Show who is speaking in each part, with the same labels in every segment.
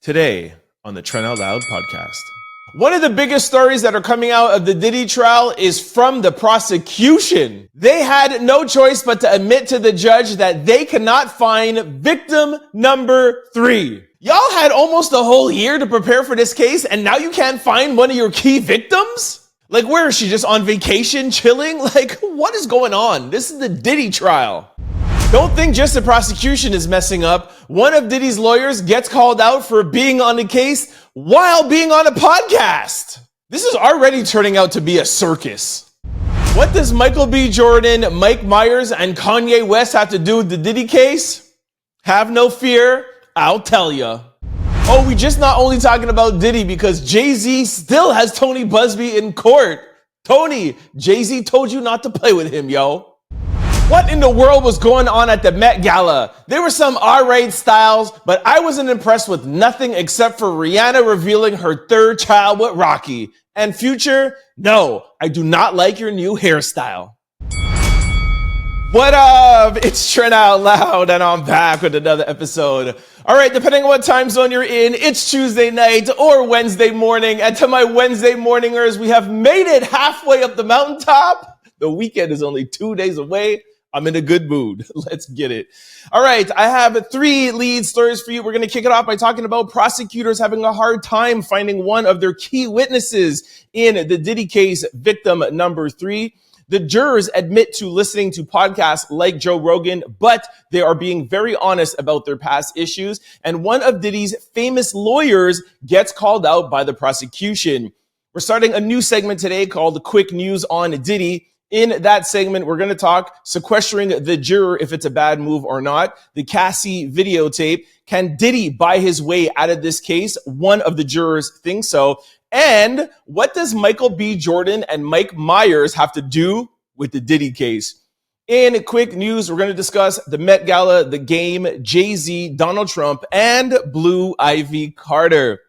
Speaker 1: Today on the Trent Out Loud podcast. One of the biggest stories that are coming out of the Diddy trial is from the prosecution. They had no choice but to admit to the judge that they cannot find victim number 3. Y'all had almost a whole year to prepare for this case, and now you can't find one of your key victims? Like, where is she, just on vacation, chilling? Like, what is going on? This is the Diddy trial. Don't think just the prosecution is messing up. One of Diddy's lawyers gets called out for being on the case while being on a podcast. This is already turning out to be a circus. What does Michael B. Jordan, Mike Myers, and Kanye West have to do with the Diddy case? Have no fear, I'll tell ya. Oh, we just not only talking about Diddy because Jay-Z still has Tony Buzbee in court. Tony, Jay-Z told you not to play with him, yo. What in the world was going on at the Met Gala? There were some R-rated styles, but I wasn't impressed with nothing except for Rihanna revealing her third child with Rocky. And Future, no, I do not like your new hairstyle. What up? It's Trent Out Loud, and I'm back with another episode. All right, depending on what time zone you're in, it's Tuesday night or Wednesday morning. And to my Wednesday morningers, we have made it halfway up the mountaintop. The weekend is only 2 days away. I'm in a good mood. Let's get it. All right. I have 3 lead stories for you. We're going to kick it off by talking about prosecutors having a hard time finding one of their key witnesses in the Diddy case, victim number 3. The jurors admit to listening to podcasts like Joe Rogan, but they are being very honest about their past issues. And one of Diddy's famous lawyers gets called out by the prosecution. We're starting a new segment today called Quick News on Diddy. In that segment, we're going to talk sequestering the juror if it's a bad move or not, the Cassie videotape. Can Diddy buy his way out of this case? One of the jurors thinks so. And what does Michael B. Jordan and Mike Myers have to do with the Diddy case? In quick news, we're going to discuss the Met Gala, the game, Jay-Z, Donald Trump, and Blue Ivy Carter.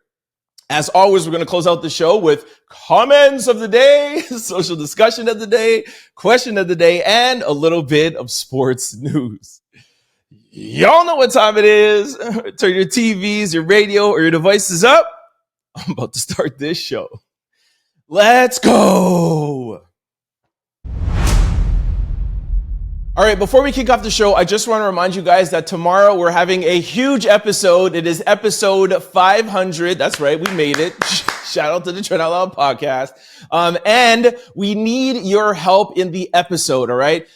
Speaker 1: As always, we're going to close out the show with comments of the day, social discussion of the day, question of the day, and a little bit of sports news. Y'all know what time it is. Turn your TVs, your radio, or your devices up. I'm about to start this show. Let's go. All right, before we kick off the show, I just want to remind you guys that tomorrow we're having a huge episode. It is episode 500. That's right, we made it. Shout out to the Trent Out Loud podcast. And we need your help in the episode, all right?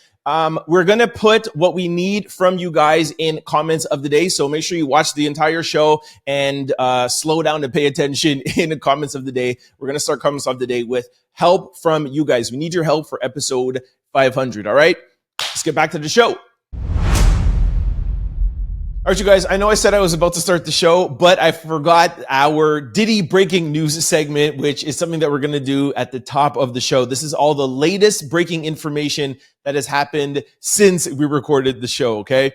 Speaker 1: We're going to put what we need from you guys in comments of the day. So make sure you watch the entire show and slow down and pay attention in the comments of the day. We're going to start comments of the day with help from you guys. We need your help for episode 500, all right? Let's get back to the show. All right, you guys, I know I said I was about to start the show, but I forgot our Diddy breaking news segment, which is something that we're going to do at the top of the show. This is all the latest breaking information that has happened since we recorded the show, okay?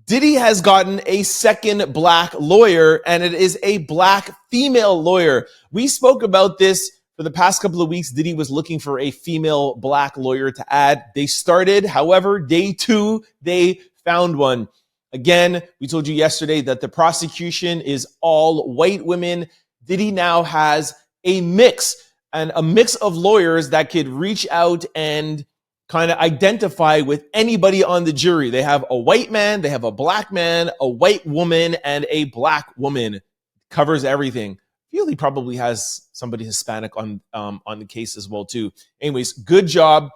Speaker 1: Diddy has gotten a second black lawyer, and it is a black female lawyer. We spoke about this for the past couple of weeks. Diddy was looking for a female black lawyer to add. They started, however, day 2, they found one. Again, we told you yesterday that the prosecution is all white women. Diddy now has a mix of lawyers that could reach out and kind of identify with anybody on the jury. They have a white man, they have a black man, a white woman, and a black woman. Covers everything. I feel he probably has somebody Hispanic on the case as well too. Anyways, good job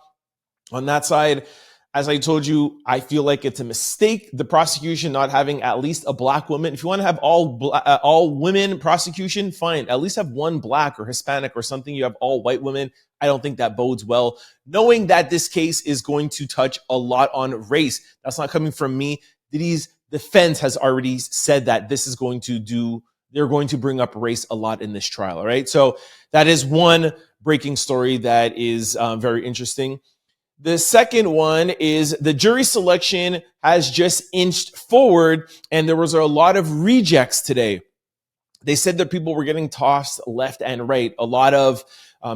Speaker 1: on that side. As I told you, I feel like it's a mistake, the prosecution not having at least a black woman. If you want to have all women prosecution, fine. At least have one black or Hispanic or something. You have all white women. I don't think that bodes well. Knowing that this case is going to touch a lot on race. That's not coming from me. Diddy's defense has already said that this is going to they're going to bring up race a lot in this trial, all right? So that is one breaking story that is very interesting. The second one is the jury selection has just inched forward, and there was a lot of rejects today. They said that people were getting tossed left and right. A lot of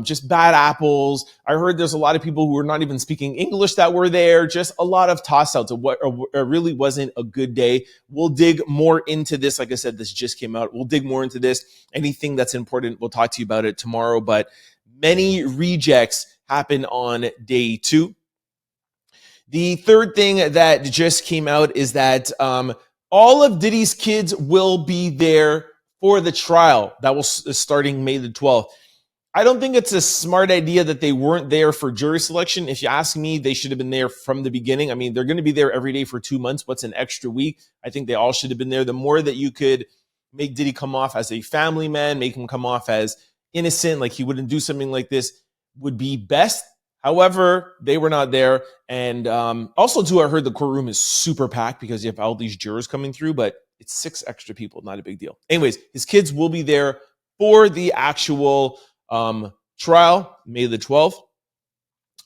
Speaker 1: just bad apples. I heard there's a lot of people who were not even speaking English that were there. Just a lot of toss outs of what really wasn't a good day. We'll dig more into this. Like I said, this just came out. We'll dig more into this. Anything that's important, we'll talk to you about it tomorrow. But many rejects happen on day 2. The third thing that just came out is that all of Diddy's kids will be there for the trial that will starting May the 12th. I don't think it's a smart idea that they weren't there for jury selection. If you ask me, they should have been there from the beginning. I mean, they're going to be there every day for 2 months. What's an extra week? I think they all should have been there. The more that you could make Diddy come off as a family man, make him come off as innocent, like he wouldn't do something like this, would be best. However, they were not there. And also, too, I heard the courtroom is super packed because you have all these jurors coming through, but it's 6 extra people, not a big deal. Anyways, his kids will be there for the actual trial, May the 12th.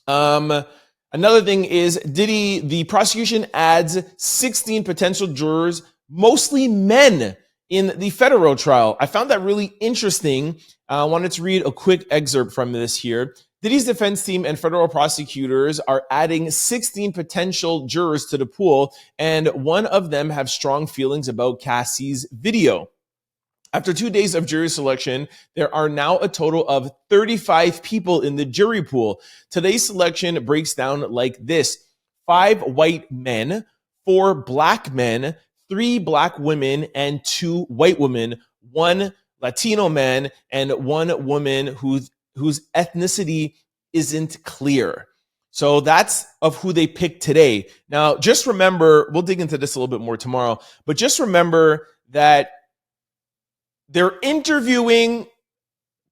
Speaker 1: Another thing is Diddy, the prosecution adds 16 potential jurors, mostly men, in the federal trial. I found that really interesting. I wanted to read a quick excerpt from this here. Diddy's defense team and federal prosecutors are adding 16 potential jurors to the pool, and one of them have strong feelings about Cassie's video. After 2 days of jury selection, there are now a total of 35 people in the jury pool. Today's selection breaks down like this: 5 white men, 4 black men, 3 black women, and 2 white women, 1 Latino man, and 1 woman whose ethnicity isn't clear. So that's of who they picked today. Now, just remember, we'll dig into this a little bit more tomorrow, but just remember that they're interviewing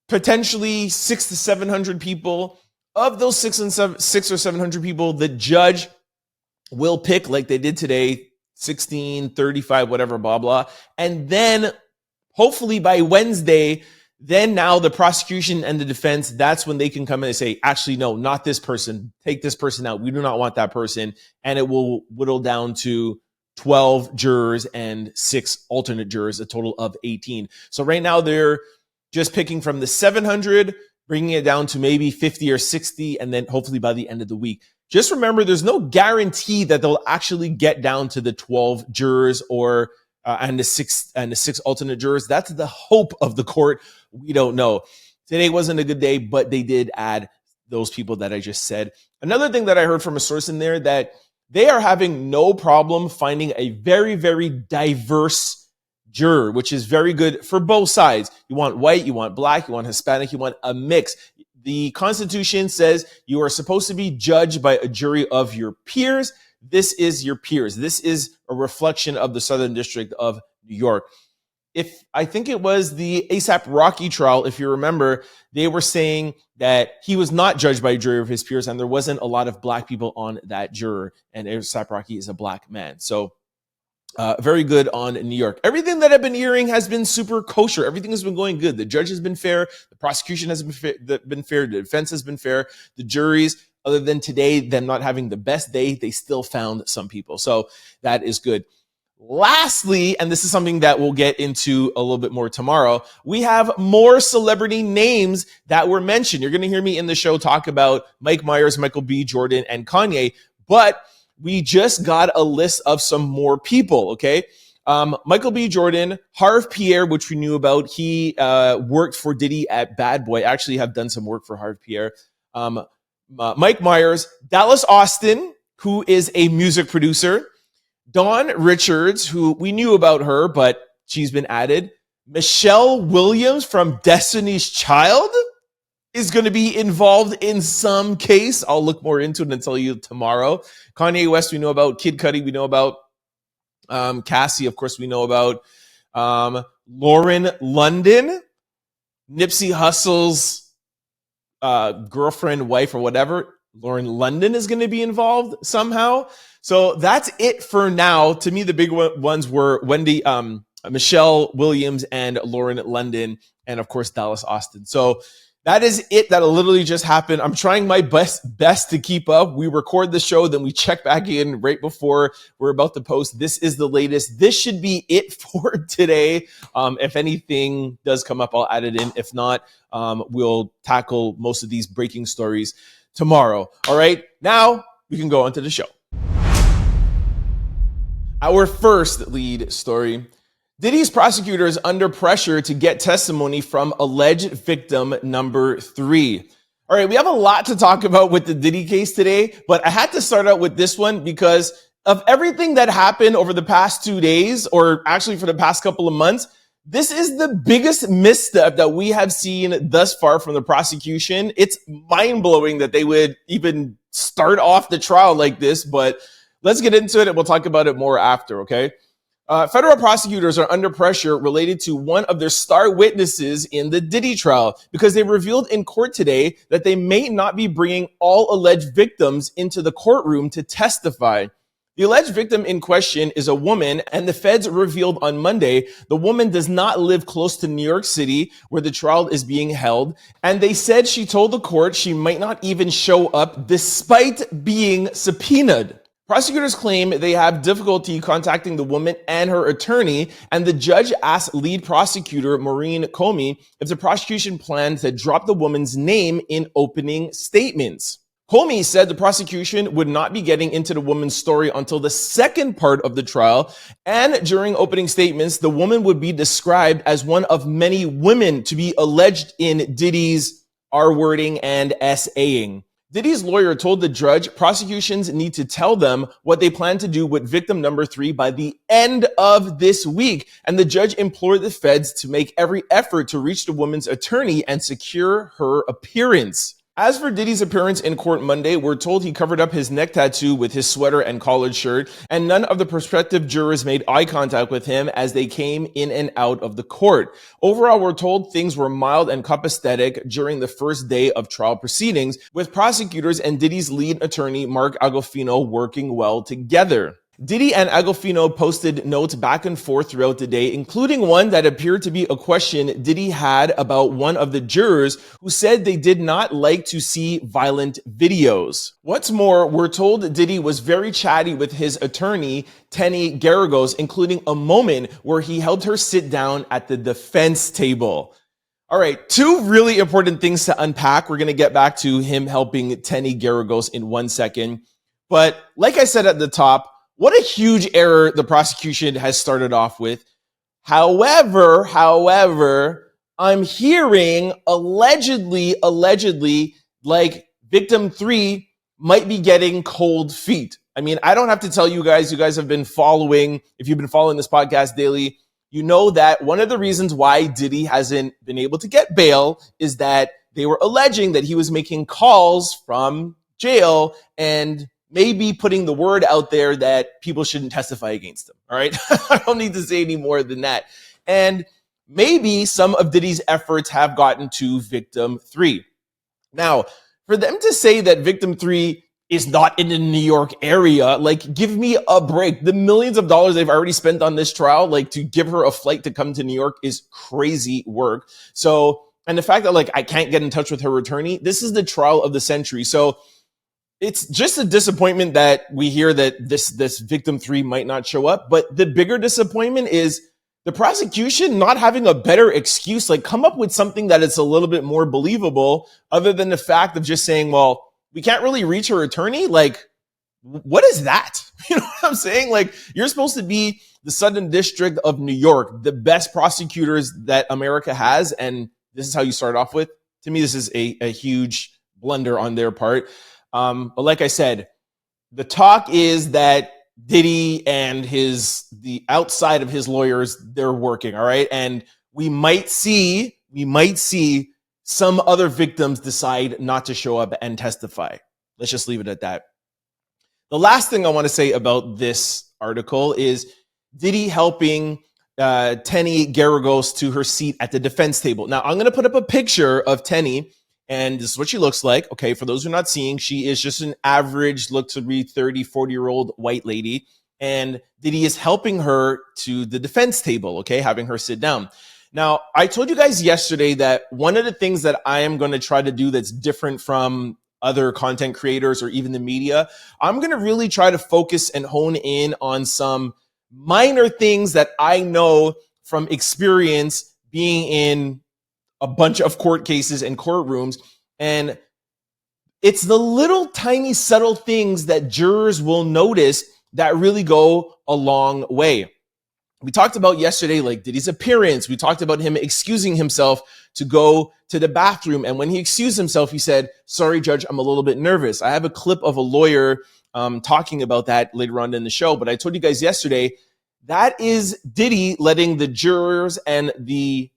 Speaker 1: potentially 600 to 700 people. Of those 600 or 700 people, the judge will pick, like they did today, 16, 35, whatever, blah, blah. And then hopefully by Wednesday, then now the prosecution and the defense, that's when they can come in and say, actually, no, not this person. Take this person out. We do not want that person. And it will whittle down to 12 jurors and 6 alternate jurors, a total of 18. So right now they're just picking from the 700, bringing it down to maybe 50 or 60, and then hopefully by the end of the week. Just remember, there's no guarantee that they'll actually get down to the 12 jurors or and the six alternate jurors. That's the hope of the court. We don't know. Today wasn't a good day, but they did add those people that I just said. Another thing that I heard from a source in there, that they are having no problem finding a very, very diverse juror, which is very good for both sides. You want white, you want black, you want Hispanic, you want a mix. The Constitution says you are supposed to be judged by a jury of your peers. This is your peers. This is a reflection of the Southern District of New York. I think it was the A$AP Rocky trial, if you remember, they were saying that he was not judged by a jury of his peers, and there wasn't a lot of black people on that juror, and A$AP Rocky is a black man. So very good on New York. Everything that I've been hearing has been super kosher. Everything has been going good. The judge has been fair. The prosecution has been fair. The defense has been fair. The juries, other than today, them not having the best day, they still found some people. So that is good. Lastly, and this is something that we'll get into a little bit more tomorrow, we have more celebrity names that were mentioned. You're going to hear me in the show talk about Mike Myers, Michael B. Jordan, and Kanye, but we just got a list of some more people, okay? Michael B. Jordan, Harv Pierre, which we knew about. He worked for Diddy at Bad Boy. I actually have done some work for Harv Pierre. Mike Myers, Dallas Austin, who is a music producer. Dawn Richards, who we knew about her, but she's been added. Michelle Williams from Destiny's Child is going to be involved in some case. I'll look more into it and tell you tomorrow. Kanye West, we know about. Kid Cudi, we know about. Cassie, of course, we know about. Lauren London, Nipsey Hussle's girlfriend, wife, or whatever. Lauren London is going to be involved somehow. So that's it for now. To me, the big ones were Michelle Williams and Lauren London, and of course, Dallas Austin. So That is it. That'll literally just happen. I'm trying my best to keep up. We record the show, then we check back in right before we're about to post. This is the latest. This should be it for today. If anything does come up, I'll add it in. If not, we'll tackle most of these breaking stories tomorrow. All right. Now we can go on to the show. Our first lead story. Diddy's prosecutors under pressure to get testimony from alleged victim number 3. All right, we have a lot to talk about with the Diddy case today, but I had to start out with this one because of everything that happened over the past 2 days, or actually for the past couple of months. This is the biggest misstep that we have seen thus far from the prosecution. It's mind-blowing that they would even start off the trial like this, but let's get into it and we'll talk about it more after, okay? Federal prosecutors are under pressure related to one of their star witnesses in the Diddy trial because they revealed in court today that they may not be bringing all alleged victims into the courtroom to testify. The alleged victim in question is a woman, and the feds revealed on Monday the woman does not live close to New York City, where the trial is being held, and they said she told the court she might not even show up despite being subpoenaed. Prosecutors claim they have difficulty contacting the woman and her attorney, and the judge asked lead prosecutor Maureen Comey if the prosecution planned to drop the woman's name in opening statements. Comey said the prosecution would not be getting into the woman's story until the second part of the trial, and during opening statements, the woman would be described as one of many women to be alleged in Diddy's R-wording and S-aying. Diddy's lawyer told the judge prosecutions need to tell them what they plan to do with victim number 3 by the end of this week. And the judge implored the feds to make every effort to reach the woman's attorney and secure her appearance. As for Diddy's appearance in court Monday, we're told he covered up his neck tattoo with his sweater and collared shirt, and none of the prospective jurors made eye contact with him as they came in and out of the court. Overall, we're told things were mild and copacetic during the first day of trial proceedings, with prosecutors and Diddy's lead attorney, Mark Agofino, working well together. Diddy and Agofino posted notes back and forth throughout the day, including one that appeared to be a question Diddy had about one of the jurors who said they did not like to see violent videos. What's more, we're told Diddy was very chatty with his attorney, Tenu Garagos, including a moment where he helped her sit down at the defense table. All right, 2 really important things to unpack. We're going to get back to him helping Tenu Garagos in 1 second. But like I said at the top, what a huge error the prosecution has started off with. However, I'm hearing allegedly, like victim 3 might be getting cold feet. I mean, I don't have to tell you guys have been following, if you've been following this podcast daily, you know that one of the reasons why Diddy hasn't been able to get bail is that they were alleging that he was making calls from jail and maybe putting the word out there that people shouldn't testify against him. All right. I don't need to say any more than that. And maybe some of Diddy's efforts have gotten to victim 3. Now, for them to say that victim 3 is not in the New York area, like, give me a break. The millions of dollars they've already spent on this trial, like, to give her a flight to come to New York is crazy work. So, and the fact that, like, I can't get in touch with her attorney, this is the trial of the century. So, it's just a disappointment that we hear that this victim 3 might not show up. But the bigger disappointment is the prosecution not having a better excuse, like come up with something that is a little bit more believable other than the fact of just saying, well, we can't really reach her attorney. Like, what is that? You know what I'm saying? Like, you're supposed to be the Southern District of New York, the best prosecutors that America has. And this is how you start off with. To me, this is a huge blunder on their part. But like I said, the talk is that Diddy and the outside of his lawyers, they're working. All right. And we might see some other victims decide not to show up and testify. Let's just leave it at that. The last thing I want to say about this article is Diddy helping Tenu Garagos to her seat at the defense table. Now, I'm going to put up a picture of Tenu. And this is what she looks like. Okay, for those who are not seeing, she is just an average, look to be 30, 40-year-old white lady. And Diddy is helping her to the defense table, okay, having her sit down. Now, I told you guys yesterday that one of the things that I am going to try to do that's different from other content creators or even the media, I'm going to really try to focus and hone in on some minor things that I know from experience being in a bunch of court cases and courtrooms. And it's the little tiny subtle things that jurors will notice that really go a long way. We talked about yesterday, like Diddy's appearance. We talked about him excusing himself to go to the bathroom. And when he excused himself, he said, "Sorry, Judge, I'm a little bit nervous." I have a clip of a lawyer talking about that later on in the show. But I told you guys yesterday, that is Diddy letting the jurors and the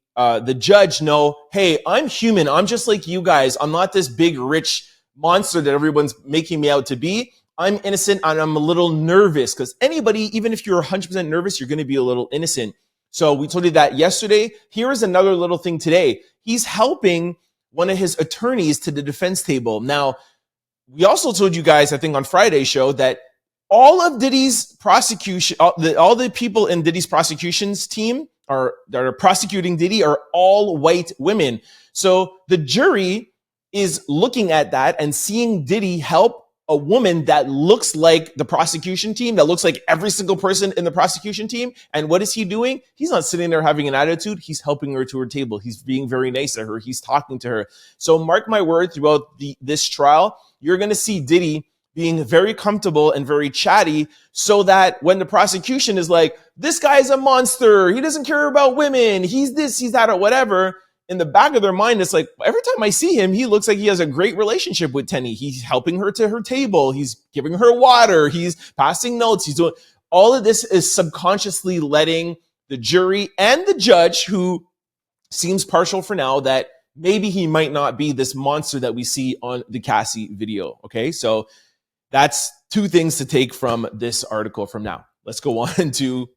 Speaker 1: judge know, hey, I'm human. I'm just like you guys. I'm not this big, rich monster that everyone's making me out to be. I'm innocent and I'm a little nervous, because anybody, even if you're 100% nervous, you're going to be a little innocent. So we told you that yesterday. Here is another little thing today. He's helping one of his attorneys to the defense table. Now, we also told you guys, I think on Friday's show, that all of Diddy's prosecution, all the people in Diddy's prosecution's team that are prosecuting Diddy are all white women. So the jury is looking at that and seeing Diddy help a woman that looks like the prosecution team, that looks like every single person in the prosecution team. And what is he doing? He's not sitting there having an attitude. He's helping her to her table. He's being very nice to her. He's talking to her. So mark my word, throughout this trial, you're going to see Diddy being very comfortable and very chatty, so that when the prosecution is like, this guy's a monster, he doesn't care about women, he's this, he's that, or whatever, in the back of their mind, it's like, every time I see him, he looks like he has a great relationship with Tenny. He's helping her to her table. He's giving her water. He's passing notes. He's doing all of this, is subconsciously letting the jury and the judge, who seems partial for now, that maybe he might not be this monster that we see on the Cassie video. Okay, so that's two things to take from this article from now. Let's go on to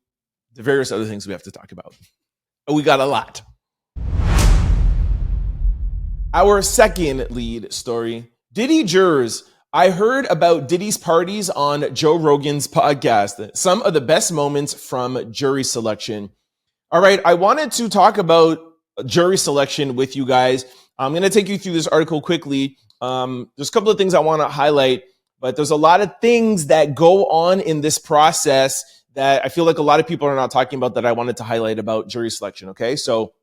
Speaker 1: the various other things we have to talk about. We got a lot. Our second lead story, Diddy Jurors. I heard about Diddy's parties on Joe Rogan's podcast. Some of the best moments from jury selection. All right, I wanted to talk about jury selection with you guys. I'm going to take you through this article quickly. There's a couple of things I want to highlight, but there's a lot of things that go on in this process that I feel like a lot of people are not talking about, that I wanted to highlight about jury selection. Okay, so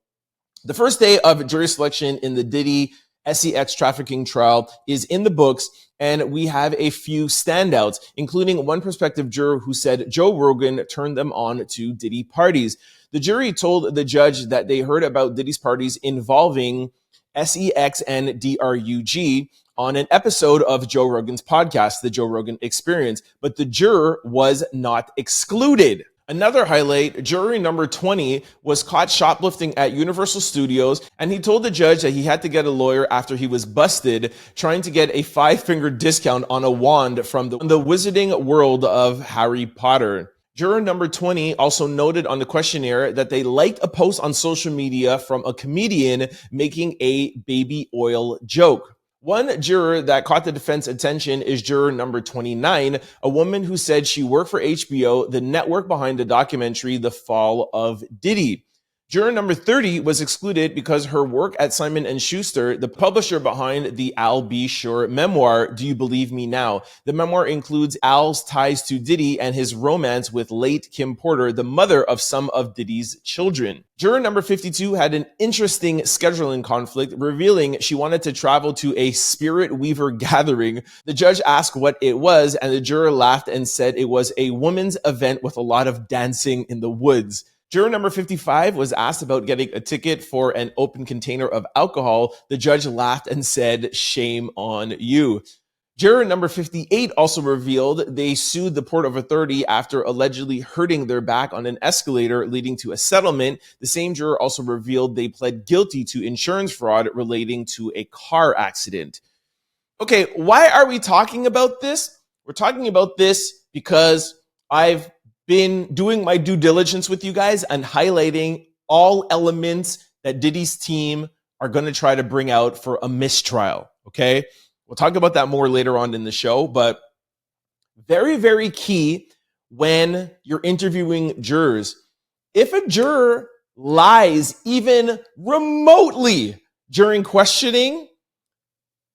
Speaker 1: the first day of jury selection in the Diddy sex trafficking trial is in the books, and we have a few standouts, including one prospective juror who said Joe Rogan turned them on to Diddy parties. The jury told the judge that they heard about Diddy's parties involving sex and drug on an episode of Joe Rogan's podcast, The Joe Rogan Experience, but the juror was not excluded. Another highlight, jury number 20 was caught shoplifting at Universal Studios, and he told the judge that he had to get a lawyer after he was busted trying to get a 5-finger discount on a wand from the wizarding world of Harry Potter. Juror number 20 also noted on the questionnaire that they liked a post on social media from a comedian making a baby oil joke. One juror that caught the defense attention is juror number 29, a woman who said she worked for HBO, the network behind the documentary The Fall of Diddy. Juror number 30 was excluded because her work at Simon & Schuster, the publisher behind the Al B. Sure memoir, Do You Believe Me Now? The memoir includes Al's ties to Diddy and his romance with late Kim Porter, the mother of some of Diddy's children. Juror number 52 had an interesting scheduling conflict, revealing she wanted to travel to a Spirit Weaver gathering. The judge asked what it was, and the juror laughed and said it was a women's event with a lot of dancing in the woods. Juror number 55 was asked about getting a ticket for an open container of alcohol. The judge laughed and said, "Shame on you." Juror number 58 also revealed they sued the Port of Authority after allegedly hurting their back on an escalator, leading to a settlement. The same juror also revealed they pled guilty to insurance fraud relating to a car accident. Okay, why are we talking about this? We're talking about this because I've been doing my due diligence with you guys and highlighting all elements that Diddy's team are going to try to bring out for a mistrial. Okay, we'll talk about that more later on in the show, but very, very key when you're interviewing jurors. If a juror lies even remotely during questioning,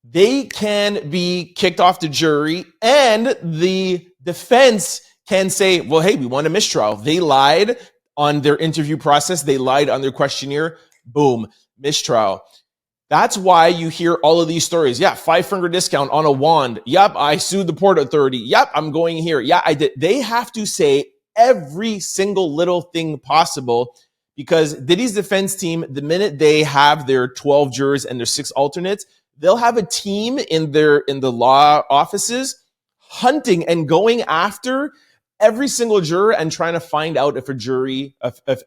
Speaker 1: they can be kicked off the jury, and the defense can say, well, hey, we want a mistrial. They lied on their interview process. They lied on their questionnaire. Boom, mistrial. That's why you hear all of these stories. Yeah, 5-finger discount on a wand. Yep, I sued the Port Authority. Yep, I'm going here. Yeah, I did. They have to say every single little thing possible, because Diddy's defense team, the minute they have their 12 jurors and their 6 alternates, they'll have a team in the law offices hunting and going after every single juror and trying to find out if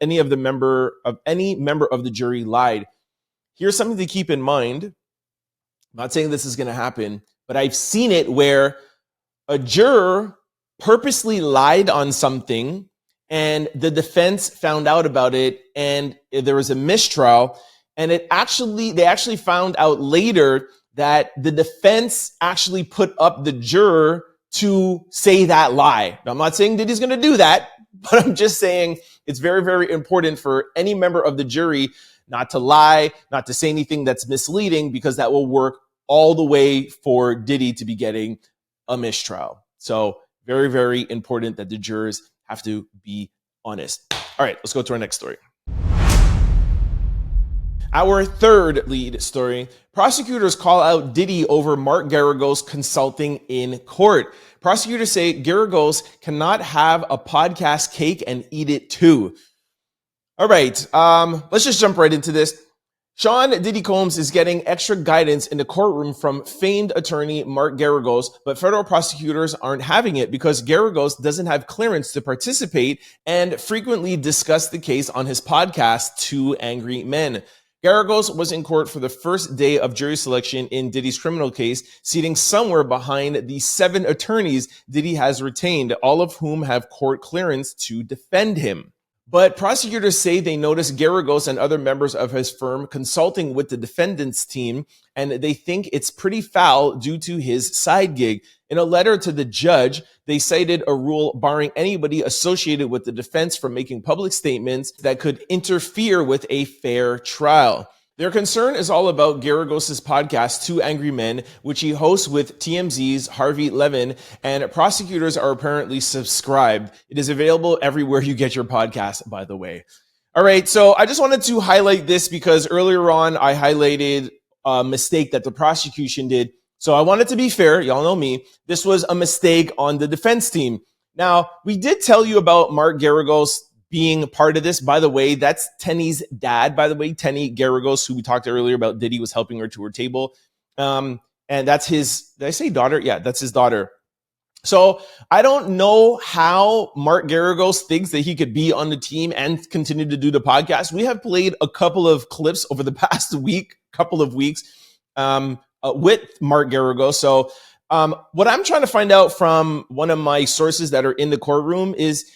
Speaker 1: any member of the jury lied. Here's something to keep in mind. I'm not saying this is going to happen, but I've seen it where a juror purposely lied on something and the defense found out about it and there was a mistrial, and they actually found out later that the defense actually put up the juror to say that lie. Now, I'm not saying Diddy's going to do that, but I'm just saying it's very, very important for any member of the jury not to lie, not to say anything that's misleading, because that will work all the way for Diddy to be getting a mistrial. So very, very important that the jurors have to be honest. All right, let's go to our next story. Our third lead story: prosecutors call out Diddy over Mark Garagos consulting in court. Prosecutors say Garagos cannot have a podcast cake and eat it too. All right, let's just jump right into this. Sean Diddy Combs is getting extra guidance in the courtroom from famed attorney Mark Garagos, but federal prosecutors aren't having it because Garagos doesn't have clearance to participate and frequently discuss the case on his podcast, Two Angry Men. Garagos was in court for the first day of jury selection in Diddy's criminal case, seating somewhere behind the 7 attorneys Diddy has retained, all of whom have court clearance to defend him. But prosecutors say they noticed Garagos and other members of his firm consulting with the defendant's team, and they think it's pretty foul due to his side gig. In a letter to the judge, they cited a rule barring anybody associated with the defense from making public statements that could interfere with a fair trial. Their concern is all about Garagos' podcast, Two Angry Men, which he hosts with TMZ's Harvey Levin, and prosecutors are apparently subscribed. It is available everywhere you get your podcast, by the way. All right, so I just wanted to highlight this because earlier on I highlighted a mistake that the prosecution did. So I wanted to be fair. Y'all know me. This was a mistake on the defense team. Now, we did tell you about Mark Garagos being part of this. By the way, that's Tenny's dad, by the way. Tenny Garagos, who we talked earlier about, Diddy was helping her to her table. And that's his, did I say daughter? Yeah, that's his daughter. So I don't know how Mark Garagos thinks that he could be on the team and continue to do the podcast. We have played a couple of clips over the past couple of weeks with Mark Garagos. So what I'm trying to find out from one of my sources that are in the courtroom is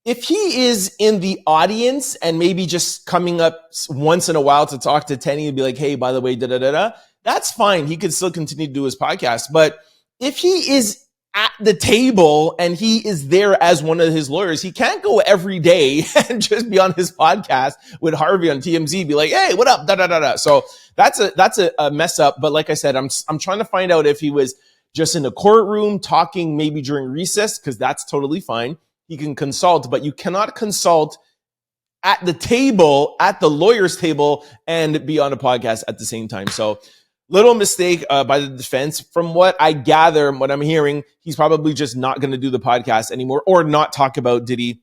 Speaker 1: if he is in the audience and maybe just coming up once in a while to talk to Tenny and be like, hey, by the way, that's fine. He could still continue to do his podcast. But if he is at the table and he is there as one of his lawyers, he can't go every day and just be on his podcast with Harvey on TMZ, be like, hey, what up? So that's a mess up. But like I said, I'm trying to find out if he was just in the courtroom talking maybe during recess, because that's totally fine. He can consult, but you cannot consult at the table, at the lawyer's table, and be on a podcast at the same time. So little mistake by the defense. From what I gather, what I'm hearing, he's probably just not going to do the podcast anymore or not talk about Diddy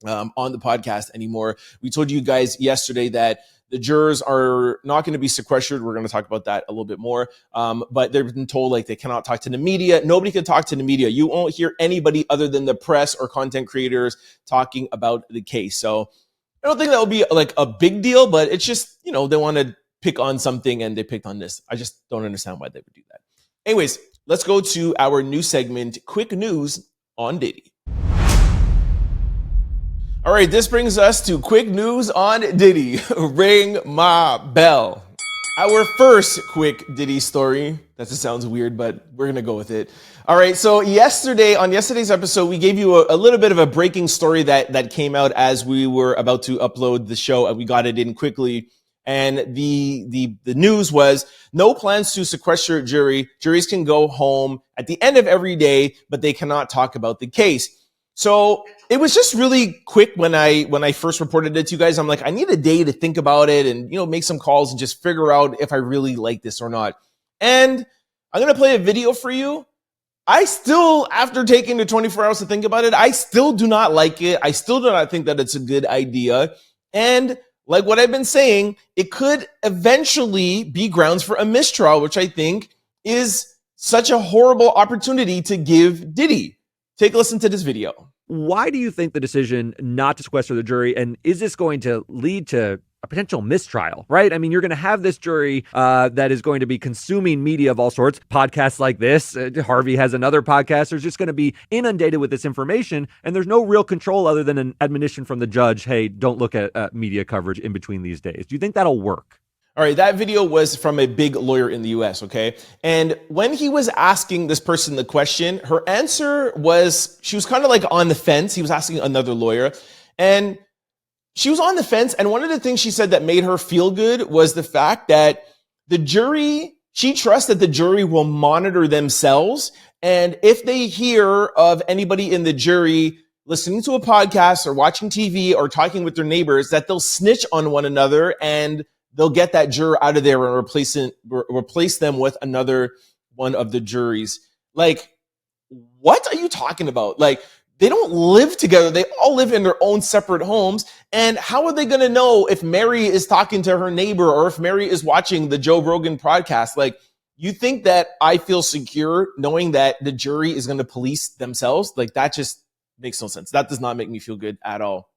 Speaker 1: on the podcast anymore. We told you guys yesterday that the jurors are not going to be sequestered. We're going to talk about that a little bit more. But they've been told like they cannot talk to the media. Nobody can talk to the media. You won't hear anybody other than the press or content creators talking about the case. So I don't think that will be like a big deal, but it's just, they want to pick on something and they picked on this. I just don't understand why they would do that. Anyways, let's go to our new segment, Quick News on Diddy. All right, this brings us to quick news on Diddy. Ring my bell. Our first quick Diddy story. That just sounds weird, but we're gonna go with it. All right, so on yesterday's episode, we gave you a little bit of a breaking story that came out as we were about to upload the show, and we got it in quickly. And the news was no plans to sequester a jury. Juries can go home at the end of every day, but they cannot talk about the case. So it was just really quick when I first reported it to you guys. I'm like, I need a day to think about it and, make some calls and just figure out if I really like this or not. And I'm going to play a video for you. I still, after taking the 24 hours to think about it, I still do not like it. I still do not think that it's a good idea. And like what I've been saying, it could eventually be grounds for a mistrial, which I think is such a horrible opportunity to give Diddy. Take a listen to this video.
Speaker 2: Why do you think the decision not to sequester the jury, and is this going to lead to a potential mistrial, right? I mean, you're going to have this jury that is going to be consuming media of all sorts, podcasts like this. Harvey has another podcast. There's just going to be inundated with this information, and there's no real control other than an admonition from the judge, hey, don't look at media coverage in between these days. Do you think that'll work?
Speaker 1: All right, that video was from a big lawyer in the US, okay? And when he was asking this person the question, her answer was, she was kind of like on the fence. He was asking another lawyer, and she was on the fence. And one of the things she said that made her feel good was the fact that the jury, she trusts that the jury will monitor themselves. And if they hear of anybody in the jury listening to a podcast or watching TV or talking with their neighbors, that they'll snitch on one another and they'll get that juror out of there and replace them with another one of the juries. Like, what are you talking about? Like, they don't live together. They all live in their own separate homes. And how are they going to know if Mary is talking to her neighbor or if Mary is watching the Joe Rogan podcast? Like, you think that I feel secure knowing that the jury is going to police themselves? Like, that just makes no sense. That does not make me feel good at all.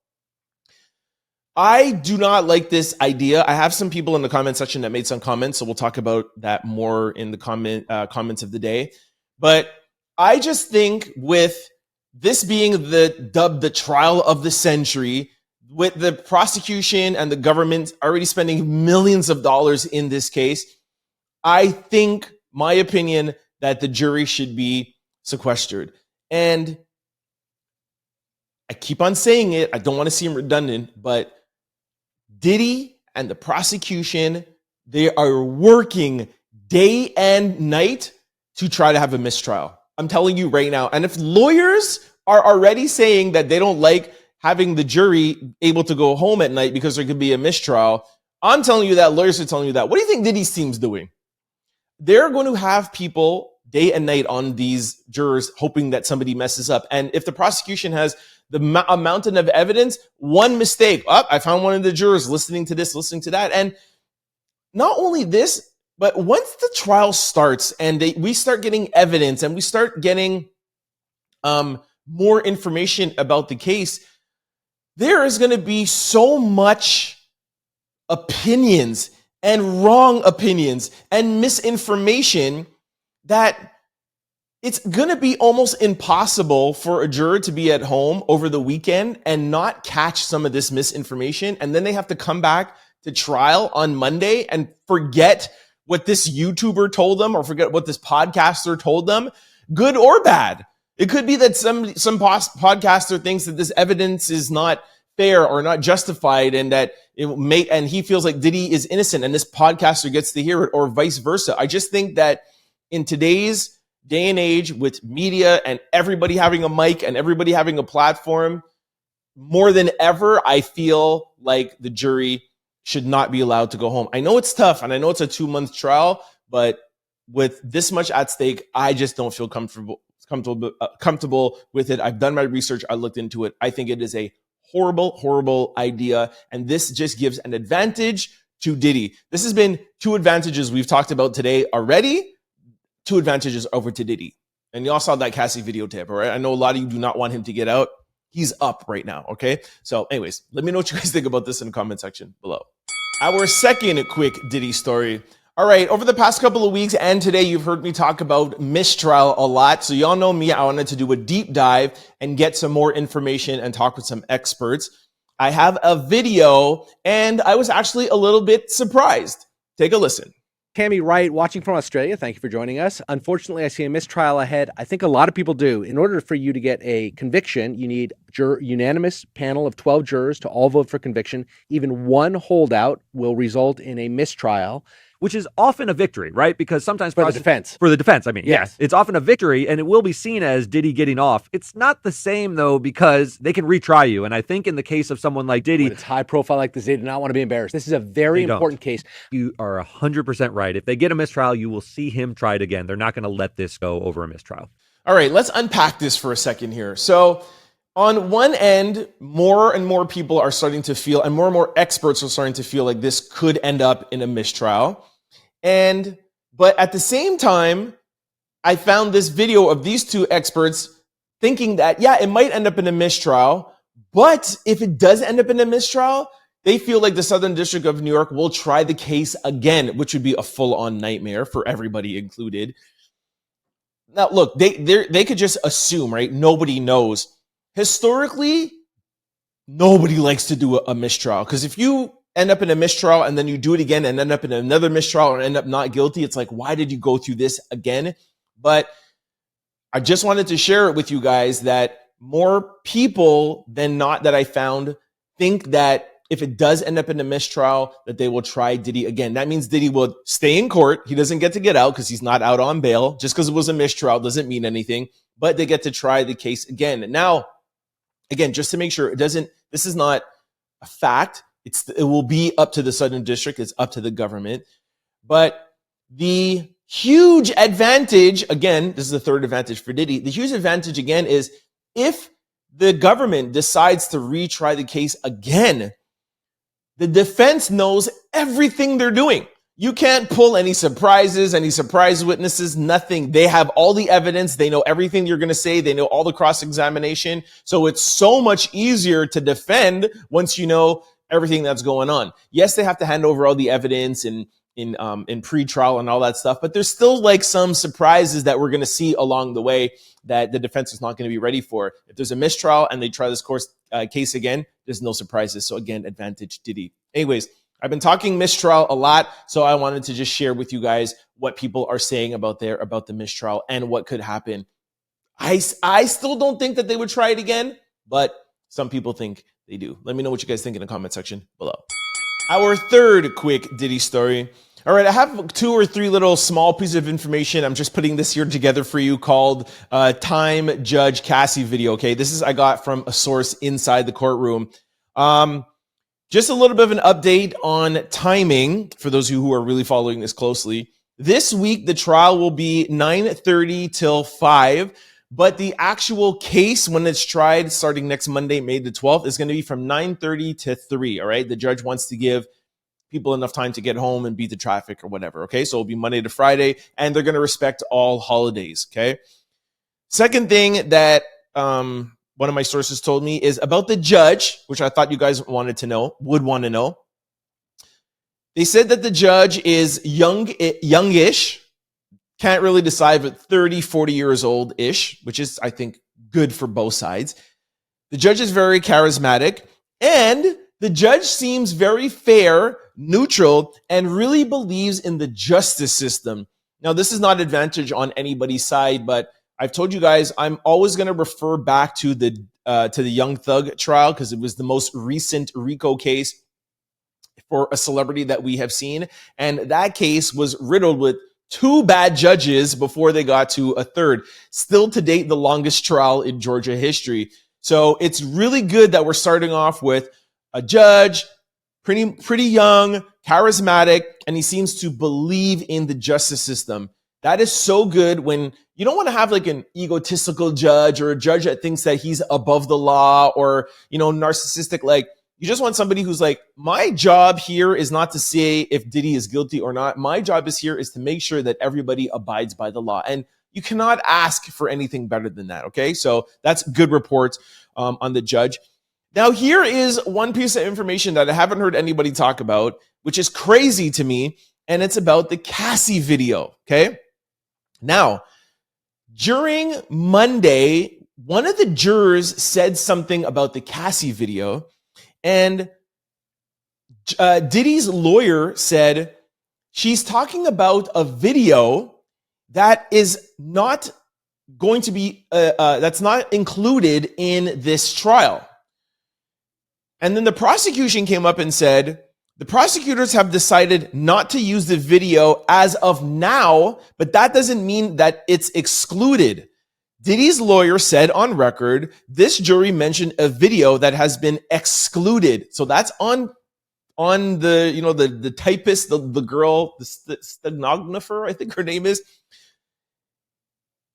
Speaker 1: I do not like this idea. I have some people in the comment section that made some comments, so we'll talk about that more in the comments of the day. But I just think with this being dubbed the trial of the century, with the prosecution and the government already spending millions of dollars in this case, I think, my opinion, that the jury should be sequestered. And I keep on saying it. I don't want to seem redundant, but Diddy and the prosecution, they are working day and night to try to have a mistrial. I'm telling you right now. And if lawyers are already saying that they don't like having the jury able to go home at night because there could be a mistrial, I'm telling you that lawyers are telling you that. What do you think Diddy's team's doing? They're going to have people day and night on these jurors hoping that somebody messes up. And if the prosecution has a mountain of evidence, one mistake, I found one of the jurors listening to this, listening to that. And not only this, but once the trial starts and we start getting evidence and we start getting more information about the case, there is going to be so much opinions and wrong opinions and misinformation that it's going to be almost impossible for a juror to be at home over the weekend and not catch some of this misinformation. And then they have to come back to trial on Monday and forget what this YouTuber told them or forget what this podcaster told them, good or bad. It could be that some podcaster thinks that this evidence is not fair or not justified and that and he feels like Diddy is innocent and this podcaster gets to hear it, or vice versa. I just think that in today's day and age, with media and everybody having a mic and everybody having a platform, more than ever, I feel like the jury should not be allowed to go home. I know it's tough and I know it's a 2-month trial, but with this much at stake, I just don't feel comfortable with it. I've done my research. I looked into it. I think it is a horrible idea. And this just gives an advantage to Diddy. This has been 2 advantages we've talked about today already. 2 advantages over to Diddy. And y'all saw that Cassie video tape, all right? I know a lot of you do not want him to get out. He's up right now, okay? So anyways, let me know what you guys think about this in the comment section below. Our second quick Diddy story. All right, over the past couple of weeks and today, you've heard me talk about mistrial a lot. So y'all know me, I wanted to do a deep dive and get some more information and talk with some experts. I have a video and I was actually a little bit surprised. Take a listen.
Speaker 3: Tammy Wright, watching from Australia. Thank you for joining us. Unfortunately, I see a mistrial ahead. I think a lot of people do. In order for you to get a conviction, you need unanimous panel of 12 jurors to all vote for conviction. Even one holdout will result in a mistrial.
Speaker 2: Which is often a victory, right? Because sometimes
Speaker 3: For the defense.
Speaker 2: For the defense, I mean,
Speaker 3: Yes.
Speaker 2: It's often a victory, and it will be seen as Diddy getting off. It's not the same, though, because they can retry you. And I think in the case of someone like Diddy,
Speaker 3: When it's high profile like this, they do not want to be embarrassed. This is a very important case.
Speaker 2: You are 100% right. If they get a mistrial, you will see him try it again. They're not going to let this go over a mistrial.
Speaker 1: All right, let's unpack this for a second here. So on one end, more and more people are starting to feel, and more experts are starting to feel like this could end up in a mistrial. But at the same time, I found this video of these two experts thinking that, yeah, it might end up in a mistrial, but if it does end up in a mistrial, they feel like the Southern District of New York will try the case again, which would be a full-on nightmare for everybody included. Now, look, they could just assume, right? Nobody knows. Historically, nobody likes to do a mistrial, because if you end up in a mistrial and then you do it again and end up in another mistrial or end up not guilty, it's like, why did you go through this again? But I just wanted to share it with you guys that more people than not that I found think that if it does end up in a mistrial, that they will try Diddy again. That means Diddy will stay in court. He doesn't get to get out because he's not out on bail. Just because it was a mistrial doesn't mean anything, but they get to try the case again. And now, again, just to make sure this is not a fact. It will be up to the Southern District. It's up to the government. But the huge advantage, again, this is the third advantage for Diddy. The huge advantage, again, is if the government decides to retry the case again, the defense knows everything they're doing. You can't pull any surprises, any surprise witnesses, nothing. They have all the evidence. They know everything you're going to say. They know all the cross-examination. So it's so much easier to defend once you know everything that's going on. Yes, they have to hand over all the evidence in pre-trial and all that stuff, but there's still like some surprises that we're going to see along the way that the defense is not going to be ready for. If there's a mistrial and they try this case again, there's no surprises. So again, advantage Diddy. Anyways, I've been talking mistrial a lot, so I wanted to just share with you guys what people are saying about the mistrial and what could happen. I still don't think that they would try it again, but some people think they do. Let me know what you guys think in the comment section below. Our third quick Diddy story. All right, I have 2 or 3 little small pieces of information. I'm just putting this here together for you called Time Judge Cassie video, okay? This is I got from a source inside the courtroom. Just a little bit of an update on timing for those of you who are really following this closely. This week, the trial will be 9:30 till 5. But the actual case, when it's tried starting next Monday, May the 12th, is going to be from 9:30 to 3, all right? The judge wants to give people enough time to get home and beat the traffic or whatever, okay? So it'll be Monday to Friday, and they're going to respect all holidays, okay? Second thing that one of my sources told me is about the judge, which I thought you guys would want to know. They said that the judge is youngish. Can't really decide, but 30, 40 years old-ish, which is, I think, good for both sides. The judge is very charismatic, and the judge seems very fair, neutral, and really believes in the justice system. Now, this is not advantage on anybody's side, but I've told you guys I'm always going to refer back to the Young Thug trial because it was the most recent RICO case for a celebrity that we have seen, and that case was riddled with 2 bad judges before they got to a third. Still to date, the longest trial in Georgia history. So it's really good that we're starting off with a judge, pretty young, charismatic, and he seems to believe in the justice system. That is so good when you don't want to have like an egotistical judge or a judge that thinks that he's above the law or, narcissistic. Like, you just want somebody who's like, my job here is not to say if Diddy is guilty or not. My job is to make sure that everybody abides by the law. And you cannot ask for anything better than that, okay? So that's good report on the judge. Now, here is one piece of information that I haven't heard anybody talk about, which is crazy to me, and it's about the Cassie video, okay? Now, during Monday, one of the jurors said something about the Cassie video, and Diddy's lawyer said, She's talking about a video that is not going to be, that's not included in this trial. And then the prosecution came up and said, the prosecutors have decided not to use the video as of now, but that doesn't mean that it's excluded. Diddy's lawyer said on record, this jury mentioned a video that has been excluded. So that's on the, you know, the typist, the girl, the stenographer, I think her name is.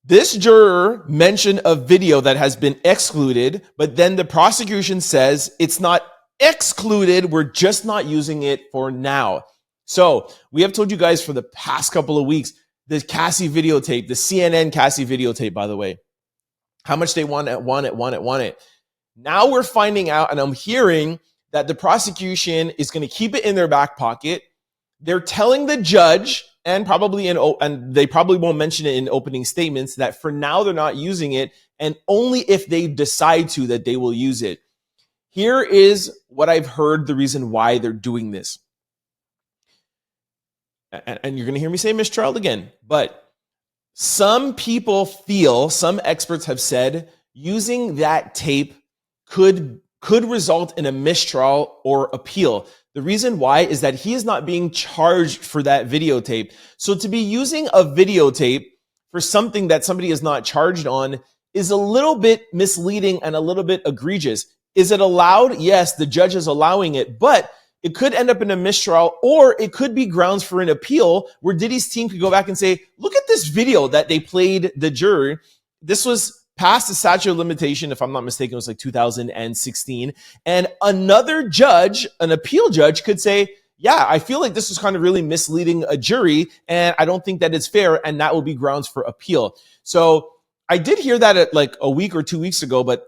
Speaker 1: This juror mentioned a video that has been excluded, but then the prosecution says it's not excluded. We're just not using it for now. So we have told you guys for the past couple of weeks, the Cassie videotape, the CNN Cassie videotape, by the way, how much they want it. Now we're finding out, and I'm hearing that the prosecution is going to keep it in their back pocket. They're telling the judge, and they probably won't mention it in opening statements, that for now they're not using it, and only if they decide to that they will use it. Here is what I've heard the reason why they're doing this. And you're going to hear me say mistrial again, but some people feel, some experts have said, using that tape could result in a mistrial or appeal. The reason why is that he is not being charged for that videotape. So to be using a videotape for something that somebody is not charged on is a little bit misleading and a little bit egregious. Is it allowed? Yes, the judge is allowing it, but it could end up in a mistrial, or it could be grounds for an appeal where Diddy's team could go back and say, look at this video that they played the jury. This was past the statute of limitation, if I'm not mistaken, it was like 2016. And another judge, an appeal judge, could say, yeah, I feel like this was kind of really misleading a jury, and I don't think that it's fair, and that will be grounds for appeal. So I did hear that at like a week or 2 weeks ago, but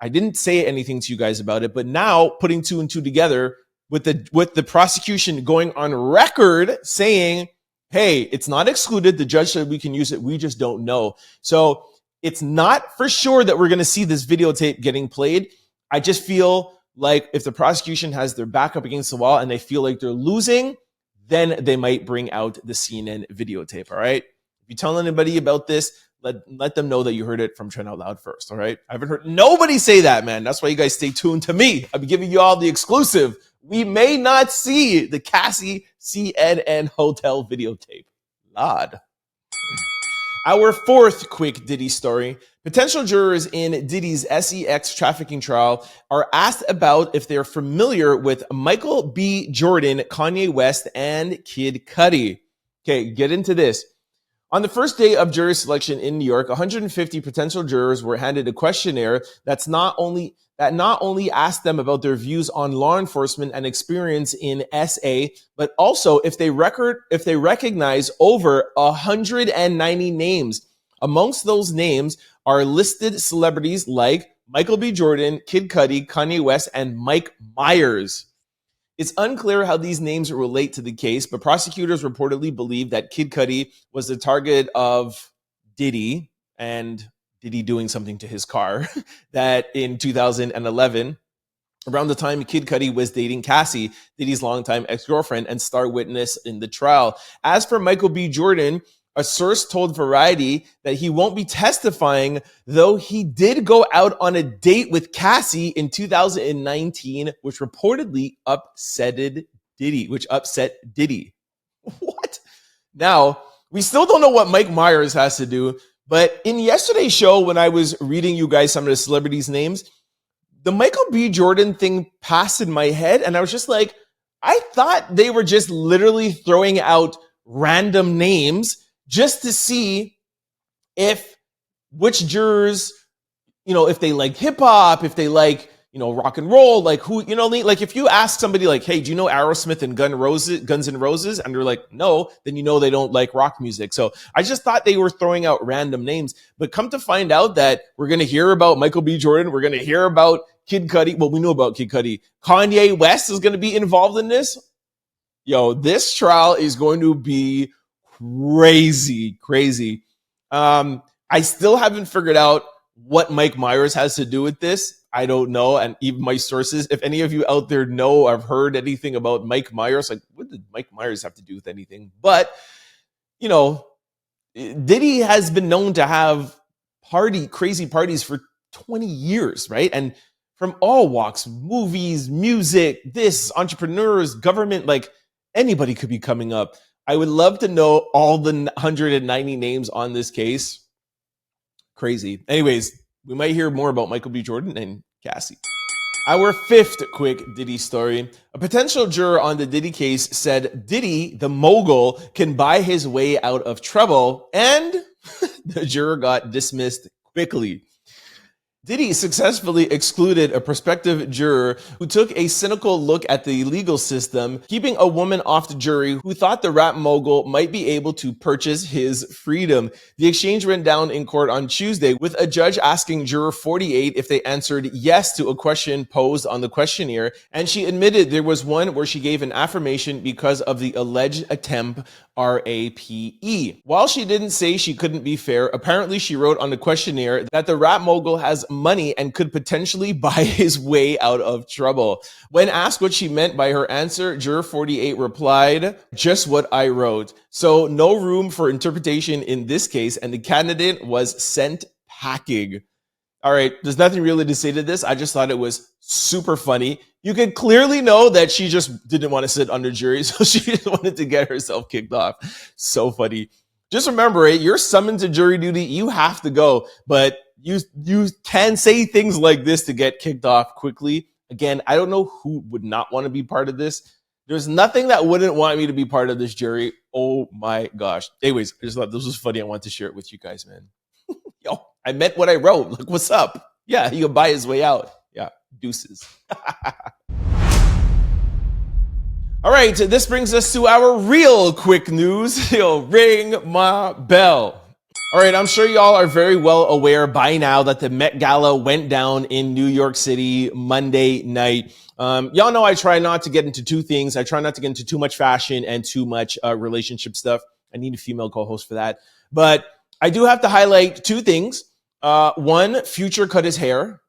Speaker 1: I didn't say anything to you guys about it. But now putting two and two together, with the prosecution going on record saying, hey, it's not excluded. The judge said we can use it. We just don't know. So it's not for sure that we're going to see this videotape getting played. I just feel like if the prosecution has their back up against the wall and they feel like they're losing, then they might bring out the CNN videotape. All right. If you tell anybody about this, let them know that you heard it from Trent Out Loud first. All right. I haven't heard nobody say that, man. That's why you guys stay tuned to me. I'll be giving you all the exclusive. We may not see the Cassie CNN hotel videotape. Lord. Our fourth quick Diddy story. Potential jurors in Diddy's sex trafficking trial are asked about if they're familiar with Michael B. Jordan, Kanye West, and Kid Cudi. Okay, get into this. On the first day of jury selection in New York, 150 potential jurors were handed a questionnaire that not only asked them about their views on law enforcement and experience in SA, but also if they recognize over 190 names. Amongst those names are listed celebrities like Michael B. Jordan, Kid Cudi, Kanye West, and Mike Myers. It's unclear how these names relate to the case, but prosecutors reportedly believe that Kid Cudi was the target of Diddy and Diddy doing something to his car that in 2011, around the time Kid Cudi was dating Cassie, Diddy's longtime ex-girlfriend and star witness in the trial. As for Michael B. Jordan, a source told Variety that he won't be testifying, though he did go out on a date with Cassie in 2019, which reportedly upset Diddy. What? Now, we still don't know what Mike Myers has to do, but in yesterday's show, when I was reading you guys some of the celebrities' names, the Michael B. Jordan thing passed in my head, and I was just like, I thought they were just literally throwing out random names just to see which jurors, if they like hip hop, if they like, rock and roll, like who, like if you ask somebody like, hey, do you know Aerosmith and Guns N' Roses? And they're like, no, then they don't like rock music. So I just thought they were throwing out random names, but come to find out that we're going to hear about Michael B. Jordan. We're going to hear about Kid Cudi. Well, we know about Kid Cudi. Kanye West is going to be involved in this. This trial is going to be crazy. I still haven't figured out what Mike Myers has to do with this. I don't know. And even my sources, if any of you out there know or have heard anything about Mike Myers, like did Mike Myers have to do with anything? But, you know, Diddy has been known to have crazy parties for 20 years, right? And from all walks, movies, music, entrepreneurs, government, like anybody could be coming up. I would love to know all the 190 names on this case. Crazy. Anyways, we might hear more about Michael B. Jordan and Cassie. Our fifth quick Diddy story. A potential juror on the Diddy case said Diddy, the mogul, can buy his way out of trouble, and the juror got dismissed quickly. Diddy successfully excluded a prospective juror who took a cynical look at the legal system, keeping a woman off the jury who thought the rap mogul might be able to purchase his freedom. The exchange went down in court on Tuesday, with a judge asking juror 48 if they answered yes to a question posed on the questionnaire, and she admitted there was one where she gave an affirmation because of the alleged attempt RAPE. While she didn't say she couldn't be fair, apparently she wrote on the questionnaire that the rap mogul has money and could potentially buy his way out of trouble. When asked what she meant by her answer, juror 48 replied, "Just what I wrote." So no room for interpretation in this case, and the candidate was sent packing. All right, there's nothing really to say to this. I just thought it was super funny. You could clearly know that she just didn't want to sit under jury, so she just wanted to get herself kicked off. So funny. Just remember it, you're summoned to jury duty, you have to go, but you can say things like this to get kicked off quickly. Again, I don't know who would not want to be part of this. There's nothing that wouldn't want me to be part of this jury. Oh my gosh. Anyways, I just thought this was funny. I wanted to share it with you guys, man. Yo, I meant what I wrote. Like, what's up? Yeah, he could buy his way out. Yeah, deuces. All right, this brings us to our real quick news. Yo, ring my bell. All right, I'm sure y'all are very well aware by now that the Met Gala went down in New York City Monday night. Y'all know I try not to get into two things. I try not to get into too much fashion and too much relationship stuff. I need a female co-host for that. But I do have to highlight two things. One, Future cut his hair.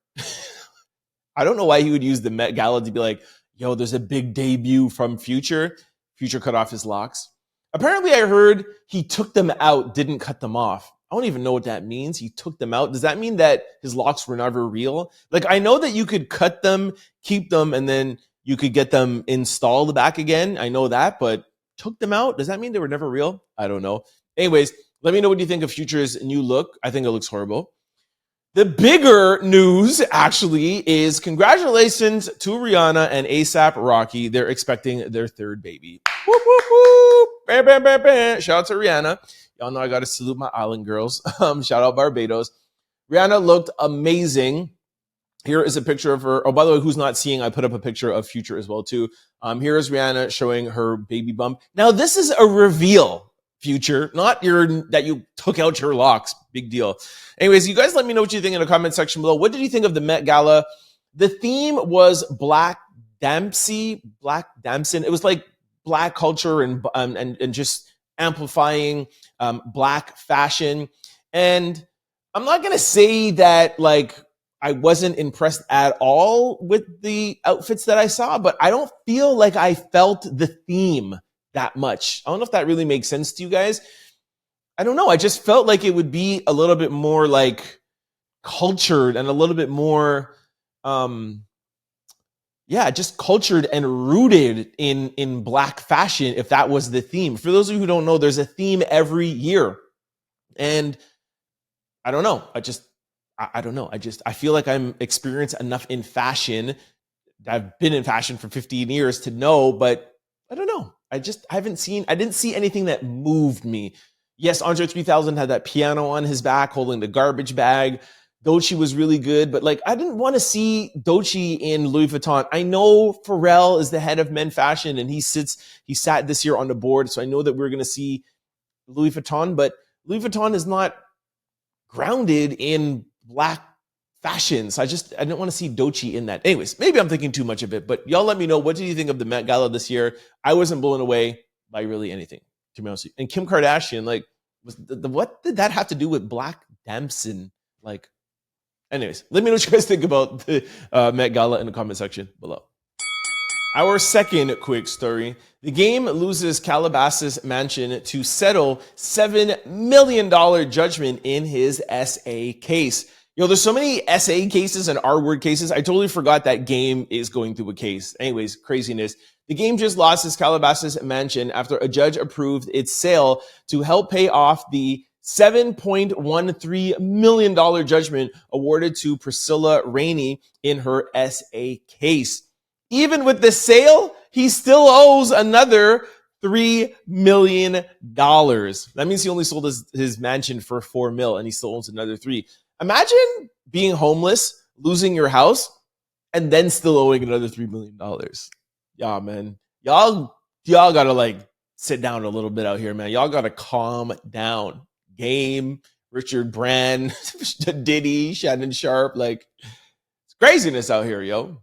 Speaker 1: I don't know why he would use the Met Gala to be like, yo, there's a big debut from Future. Future cut off his locks. Apparently, I heard he took them out, didn't cut them off. I don't even know what that means. He took them out. Does that mean that his locks were never real? Like, I know that you could cut them, keep them, and then you could get them installed back again. I know that, but took them out? Does that mean they were never real? I don't know. Anyways, let me know what you think of Future's new look. I think it looks horrible. The bigger news, actually, is congratulations to Rihanna and A$AP Rocky. They're expecting their third baby. Whoop, whoop, whoop. Bam, bam, bam, bam. Shout out to Rihanna. Y'all know I got to salute my island girls. Shout out Barbados. Rihanna looked amazing. Here is a picture of her. Oh, by the way, who's not seeing, I put up a picture of Future as well, too. Here is Rihanna showing her baby bump. Now, this is a reveal. Future, not that you took out your locks. Big deal. Anyways, you guys let me know what you think in the comment section below. What did you think of the Met Gala? The theme was Black Damson. It was like Black culture and just amplifying Black fashion. And I'm not gonna say that like I wasn't impressed at all with the outfits that I saw, but I don't feel like I felt the theme that much. I don't know if that really makes sense to you guys. I don't know. I just felt like it would be a little bit more like cultured and a little bit more, just cultured and rooted in Black fashion if that was the theme. For those of you who don't know, there's a theme every year. And I don't know. I don't know. I feel like I'm experienced enough in fashion. I've been in fashion for 15 years to know, but I don't know. I didn't see anything that moved me. Yes, Andre 3000 had that piano on his back holding the garbage bag. Doechii was really good, but like I didn't want to see Doechii in Louis Vuitton. I know Pharrell is the head of men fashion and he sat this year on the board, so I know that we're going to see Louis Vuitton, but Louis Vuitton is not grounded in Black fashion. So I didn't want to see Doechii in that. Anyways, maybe I'm thinking too much of it, but y'all let me know. What did you think of the Met Gala this year? I wasn't blown away by really anything, to be honest with you. And Kim Kardashian, like, what did that have to do with Black Damson? Like, anyways, let me know what you guys think about the Met Gala in the comment section below. Our second quick story. The game loses Calabasas Mansion to settle $7 million judgment in his SA case. Yo, there's so many SA cases and R-word cases. I totally forgot that game is going through a case. Anyways, craziness. The game just lost his Calabasas Mansion after a judge approved its sale to help pay off the $7.13 million judgment awarded to Priscilla Rainey in her SA case. Even with the sale, he still owes another $3 million. That means he only sold his mansion for $4 million and he still owns another $3 million. Imagine being homeless, losing your house, and then still owing another $3 million. Yeah, man. Y'all gotta like sit down a little bit out here, man. Y'all gotta calm down. Game, Richard Brand, Diddy, Shannon Sharp, like it's craziness out here, yo.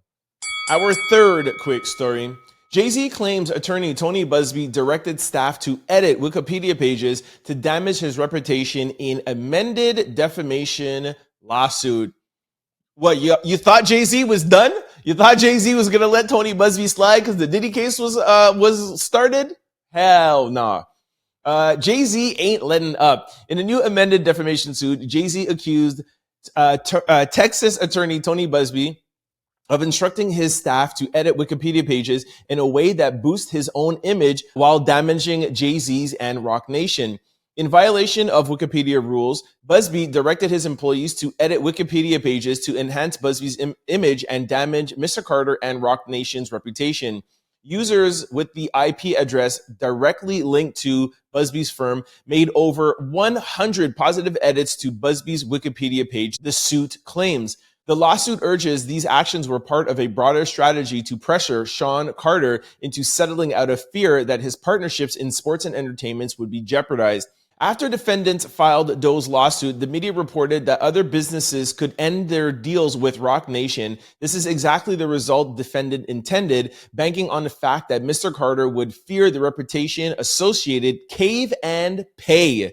Speaker 1: Our third quick story. Jay-Z claims attorney Tony Buzbee directed staff to edit Wikipedia pages to damage his reputation in amended defamation lawsuit. What, you thought Jay-Z was done? You thought Jay-Z was going to let Tony Buzbee slide because the Diddy case was started? Hell nah. Jay-Z ain't letting up. In a new amended defamation suit, Jay-Z accused Texas attorney Tony Buzbee of instructing his staff to edit Wikipedia pages in a way that boosts his own image while damaging Jay-Z's and Roc Nation. In violation of Wikipedia rules, Buzbee directed his employees to edit Wikipedia pages to enhance Buzbee's image and damage Mr. Carter and Roc Nation's reputation. Users with the IP address directly linked to Buzbee's firm made over 100 positive edits to Buzbee's Wikipedia page, the suit claims. The lawsuit urges these actions were part of a broader strategy to pressure Sean Carter into settling out of fear that his partnerships in sports and entertainment would be jeopardized. After defendants filed Doe's lawsuit, the media reported that other businesses could end their deals with Roc Nation. This is exactly the result defendant intended, banking on the fact that Mr. Carter would fear the reputation associated cave and pay.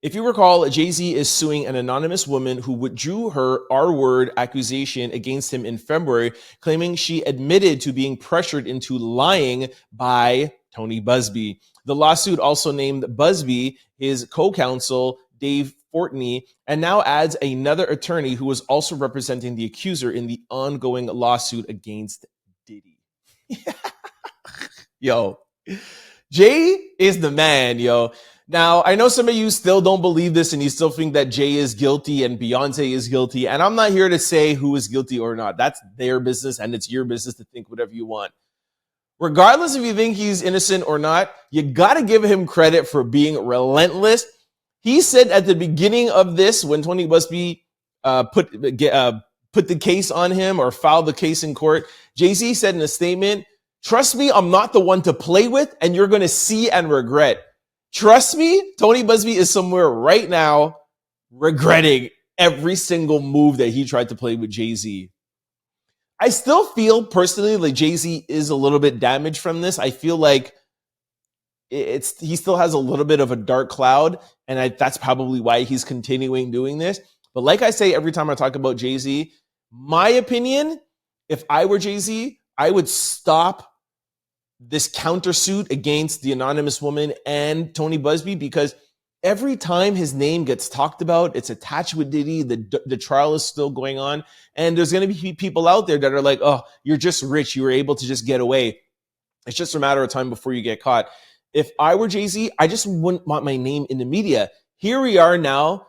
Speaker 1: If you recall, Jay-Z is suing an anonymous woman who withdrew her R-word accusation against him in February, claiming she admitted to being pressured into lying by Tony Buzbee. The lawsuit also named Buzbee, his co-counsel, Dave Fortney, and now adds another attorney who was also representing the accuser in the ongoing lawsuit against Diddy. Yo, Jay is the man, yo. Now, I know some of you still don't believe this and you still think that Jay is guilty and Beyonce is guilty. And I'm not here to say who is guilty or not. That's their business and it's your business to think whatever you want. Regardless if you think he's innocent or not, you got to give him credit for being relentless. He said at the beginning of this, when Tony Buzbee put the case on him or filed the case in court, Jay-Z said in a statement, "Trust me, I'm not the one to play with and you're going to see and regret." Trust me, Tony Buzbee is somewhere right now regretting every single move that he tried to play with Jay-Z. I still feel personally like Jay-Z is a little bit damaged from this. I feel like he still has a little bit of a dark cloud, and that's probably why he's continuing doing this. But like I say every time I talk about Jay-Z, my opinion, if I were Jay-Z, I would stop this countersuit against the anonymous woman and Tony Buzbee, because every time his name gets talked about, it's attached with Diddy. The trial is still going on. And there's going to be people out there that are like, oh, you're just rich. You were able to just get away. It's just a matter of time before you get caught. If I were Jay-Z, I just wouldn't want my name in the media. Here we are now,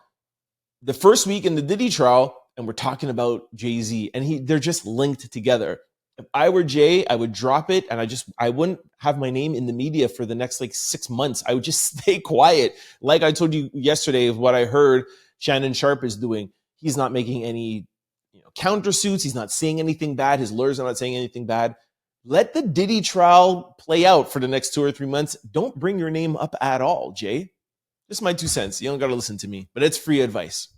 Speaker 1: the first week in the Diddy trial, and we're talking about Jay-Z, and they're just linked together. If I were Jay, I would drop it and I wouldn't have my name in the media for the next 6 months. I would just stay quiet. Like I told you yesterday of what I heard Shannon Sharp is doing. He's not making any countersuits. He's not saying anything bad. His lawyers are not saying anything bad. Let the Diddy trial play out for the next 2 or 3 months. Don't bring your name up at all, Jay. Just my 2 cents. You don't got to listen to me, but it's free advice.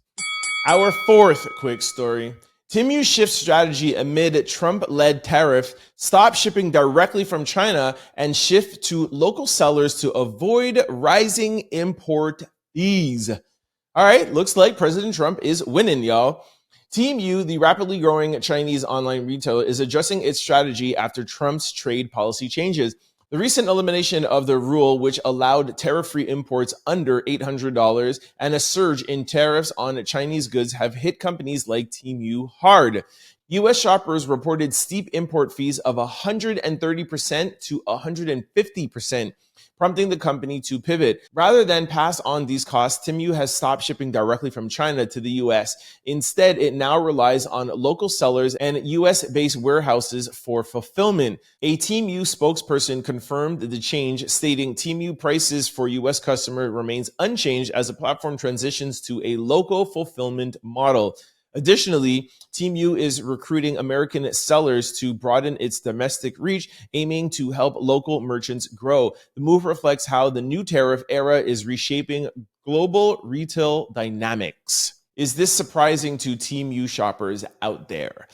Speaker 1: Our fourth quick story. Temu shifts strategy amid Trump-led tariff, stop shipping directly from China, and shift to local sellers to avoid rising import fees. All right, looks like President Trump is winning, y'all. Temu, the rapidly growing Chinese online retailer, is adjusting its strategy after Trump's trade policy changes. The recent elimination of the rule, which allowed tariff-free imports under $800 and a surge in tariffs on Chinese goods, have hit companies like Temu hard. U.S. shoppers reported steep import fees of 130% to 150%, prompting the company to pivot. Rather than pass on these costs, Temu has stopped shipping directly from China to the U.S. Instead, it now relies on local sellers and U.S.-based warehouses for fulfillment. A Temu spokesperson confirmed the change, stating Temu prices for U.S. customer remains unchanged as the platform transitions to a local fulfillment model. Additionally, Temu is recruiting American sellers to broaden its domestic reach, aiming to help local merchants grow. The move reflects how the new tariff era is reshaping global retail dynamics. Is this surprising to Temu shoppers out there?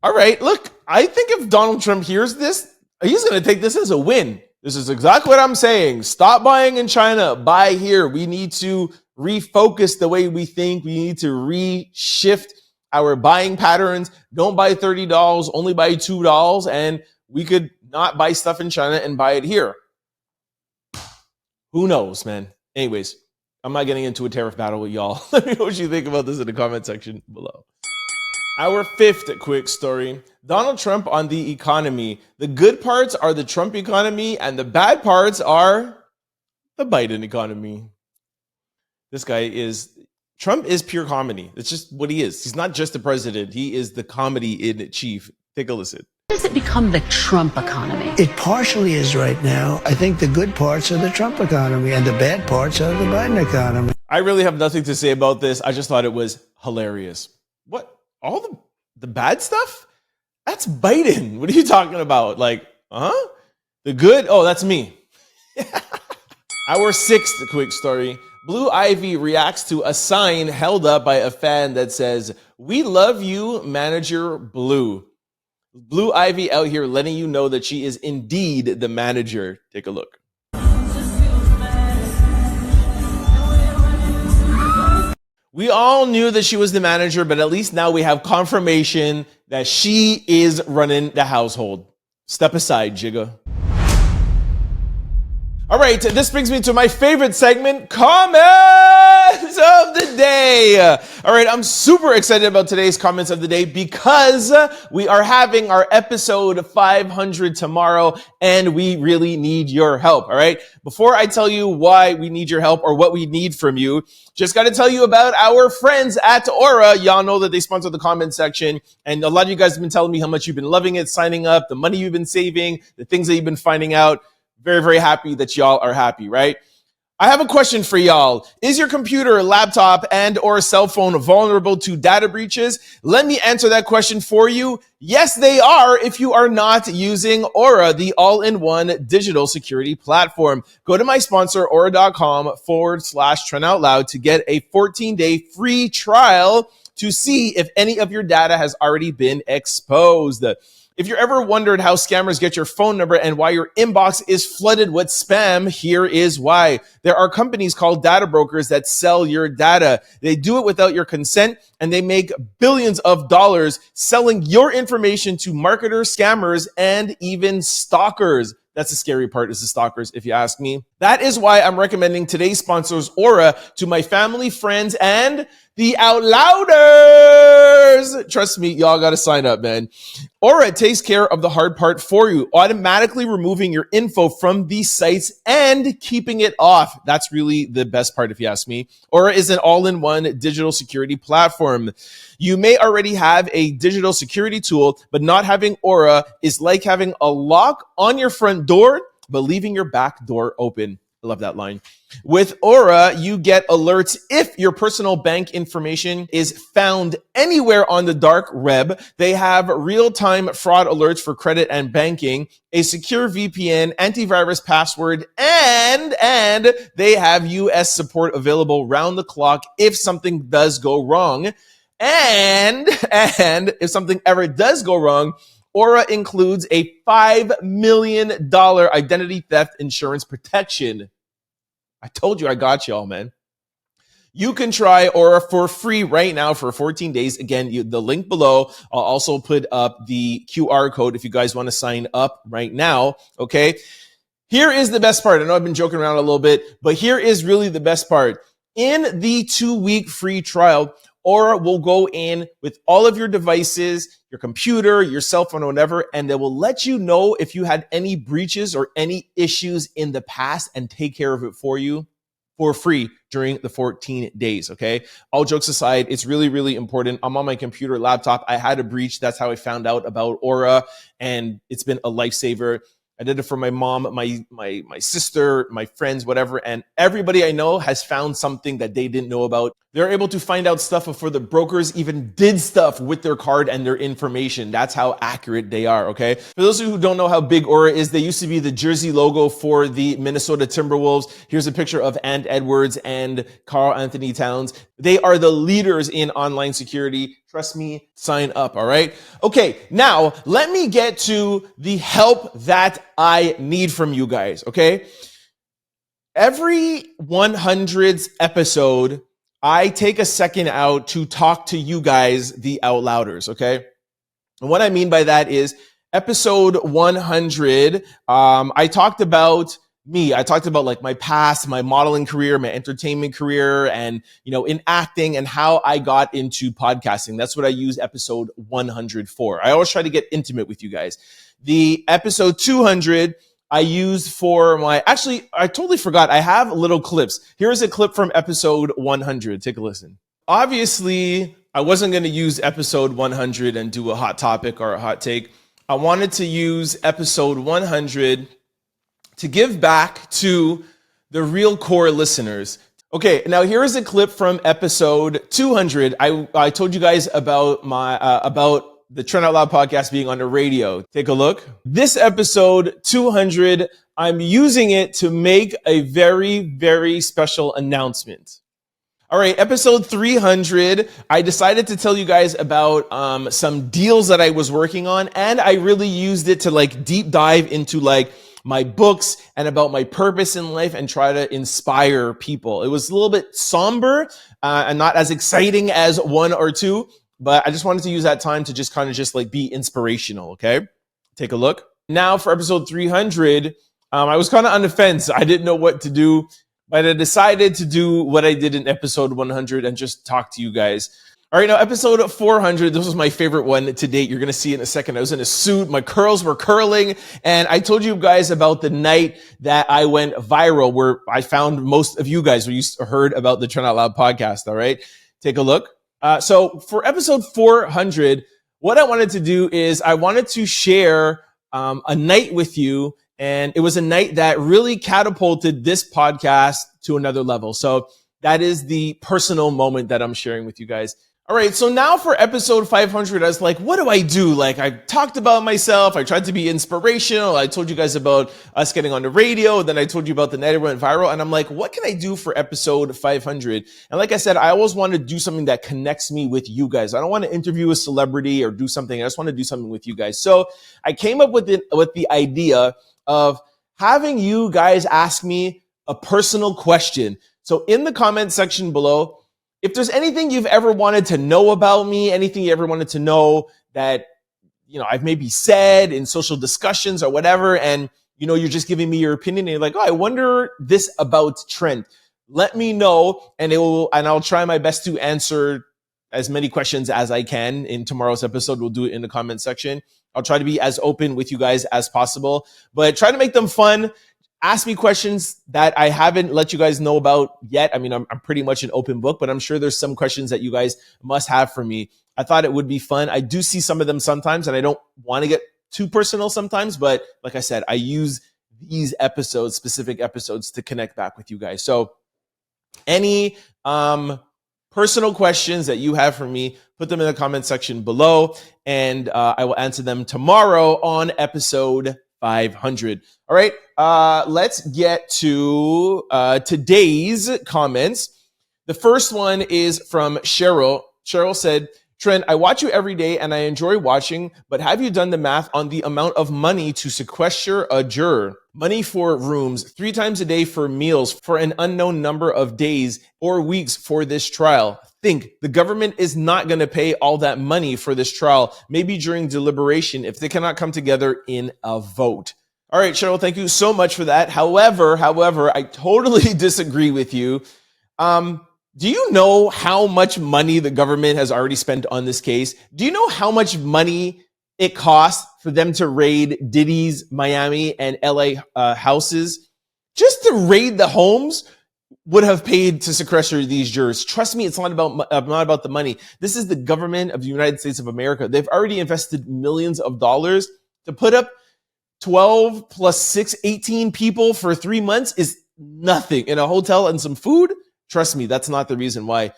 Speaker 1: All right, look, I think if Donald Trump hears this, he's going to take this as a win. This is exactly what I'm saying. Stop buying in China, buy here. We need to refocus the way we think. We need to reshift our buying patterns. Don't buy $30, only buy $2, and we could not buy stuff in China and buy it here. Who knows, man? Anyways, I'm not getting into a tariff battle with y'all. Let me know what you think about this in the comment section below. Our fifth quick story, Donald Trump on the economy. The good parts are the Trump economy, and the bad parts are the Biden economy. This guy Trump is pure comedy. It's just what he is. He's not just the president. He is the comedy in chief. Take a listen.
Speaker 4: How does it become the Trump economy?
Speaker 5: It partially is right now. I think the good parts are the Trump economy and the bad parts are the Biden economy.
Speaker 1: I really have nothing to say about this. I just thought it was hilarious. What? All the bad stuff? That's Biden. What are you talking about? Like, the good? Oh, that's me. Our sixth quick story. Blue Ivy reacts to a sign held up by a fan that says, "We love you, Manager Blue." Blue Ivy out here letting you know that she is indeed the manager. Take a look. We all knew that she was the manager, but at least now we have confirmation that she is running the household. Step aside, Jigga. All right, this brings me to my favorite segment, comments of the day. All right, I'm super excited about today's comments of the day because we are having our episode 500 tomorrow, and we really need your help, all right? Before I tell you why we need your help or what we need from you, just got to tell you about our friends at Aura. Y'all know that they sponsor the comment section, and a lot of you guys have been telling me how much you've been loving it, signing up, the money you've been saving, the things that you've been finding out. Very, very happy that y'all are happy, right? I have a question for y'all. Is your computer, laptop, and or cell phone vulnerable to data breaches? Let me answer that question for you. Yes, they are if you are not using Aura, the all-in-one digital security platform. Go to my sponsor, aura.com/TrentOutLoud to get a 14-day free trial to see if any of your data has already been exposed. If you're ever wondered how scammers get your phone number and why your inbox is flooded with spam, here is why. There are companies called data brokers that sell your data. They do it without your consent, and they make billions of dollars selling your information to marketers, scammers, and even stalkers. That's the scary part, is the stalkers, if you ask me. That is why I'm recommending today's sponsors, Aura, to my family, friends, and the Out Louders. Trust me, y'all got to sign up, man. Aura takes care of the hard part for you, automatically removing your info from these sites and keeping it off. That's really the best part, if you ask me. Aura is an all-in-one digital security platform. You may already have a digital security tool, but not having Aura is like having a lock on your front door, but leaving your back door open. I love that line. With Aura, you get alerts if your personal bank information is found anywhere on the dark web. They have real-time fraud alerts for credit and banking, a secure VPN, antivirus password, and they have US support available round the clock if something does go wrong. And if something ever does go wrong, Aura includes a $5 million identity theft insurance protection. I told you I got y'all, man. You can try Aura for free right now for 14 days. Again, the link below. I'll also put up the QR code if you guys want to sign up right now. Okay. Here is the best part. I know I've been joking around a little bit, but here is really the best part. In the 2-week free trial, Aura will go in with all of your devices, your computer, your cell phone, or whatever, and they will let you know if you had any breaches or any issues in the past and take care of it for you for free during the 14 days, okay? All jokes aside, it's really, really important. I'm on my computer, laptop. I had a breach. That's how I found out about Aura, and it's been a lifesaver. I did it for my mom, my sister, my friends, whatever, and everybody I know has found something that they didn't know about. They're able to find out stuff before the brokers even did stuff with their card and their information. That's how accurate they are, okay? For those of you who don't know how big Aura is, they used to be the jersey logo for the Minnesota Timberwolves. Here's a picture of Ant Edwards and Karl Anthony Towns. They are the leaders in online security. Trust me, sign up, all right? Okay, now let me get to the help that I need from you guys, okay? Every 100th episode, I take a second out to talk to you guys, the out louders, okay? And what I mean by that is episode 100, I talked about me. I talked about like my past, my modeling career, my entertainment career, and, you know, in acting and how I got into podcasting. That's what I use episode 100 for. I always try to get intimate with you guys. The episode 200, I used for my, actually, I totally forgot. I have little clips. Here's a clip from episode 100. Take a listen. Obviously, I wasn't going to use episode 100 and do a hot topic or a hot take. I wanted to use episode 100 to give back to the real core listeners. Okay, now here is a clip from episode 200. I told you guys about my about the Trent Out Loud podcast being on the radio. Take a look. This episode 200, I'm using it to make a very, very special announcement. All right, episode 300, I decided to tell you guys about some deals that I was working on, and I really used it to like deep dive into like my books and about my purpose in life and try to inspire people. It was a little bit somber and not as exciting as 1 or 2, but I just wanted to use that time to just kind of just like be inspirational, okay? Take a look. Now for episode 300, I was kind of on the fence. I didn't know what to do, but I decided to do what I did in episode 100 and just talk to you guys. All right, now episode 400, this was my favorite one to date. You're going to see in a second. I was in a suit. My curls were curling. And I told you guys about the night that I went viral where I found most of you guys who heard about the Trent Out Loud podcast. All right, take a look. So for episode 400, what I wanted to do is I wanted to share a night with you. And it was a night that really catapulted this podcast to another level. So that is the personal moment that I'm sharing with you guys. All right, so now for episode 500, I was like, what do I do? Like, I talked about myself. I tried to be inspirational. I told you guys about us getting on the radio. Then I told you about the night it went viral. And I'm like, what can I do for episode 500? And like I said, I always want to do something that connects me with you guys. I don't want to interview a celebrity or do something. I just want to do something with you guys. So I came up with the idea of having you guys ask me a personal question. So in the comment section below, if there's anything you've ever wanted to know about me, anything you ever wanted to know that, you know, I've maybe said in social discussions or whatever, and, you know, you're just giving me your opinion and you're like, oh, I wonder this about Trent. Let me know and I'll try my best to answer as many questions as I can in tomorrow's episode. We'll do it in the comment section. I'll try to be as open with you guys as possible, but try to make them fun. Ask me questions that I haven't let you guys know about yet. I mean, I'm pretty much an open book, but I'm sure there's some questions that you guys must have for me. I thought it would be fun. I do see some of them sometimes, and I don't want to get too personal sometimes, but like I said, I use these episodes, specific episodes, to connect back with you guys. So any personal questions that you have for me, put them in the comment section below, and I will answer them tomorrow on episode 500. All right, let's get to today's comments. The first one is from Cheryl. Cheryl said, Trent, I watch you every day and I enjoy watching, but have you done the math on the amount of money to sequester a juror? Money for rooms, 3 times a day for meals for an unknown number of days or weeks for this trial. Think, the government is not going to pay all that money for this trial, maybe during deliberation if they cannot come together in a vote. All right, Cheryl, thank you so much for that. However, I totally disagree with you. Do you know how much money the government has already spent on this case? Do you know how much money it costs for them to raid Diddy's Miami and LA houses? Just to raid the homes would have paid to sequester these jurors. Trust me, it's not about the money. This is the government of the United States of America. They've already invested millions of dollars to put up 12 plus 6, 18 people for 3 months is nothing. In a hotel and some food, trust me, that's not the reason why.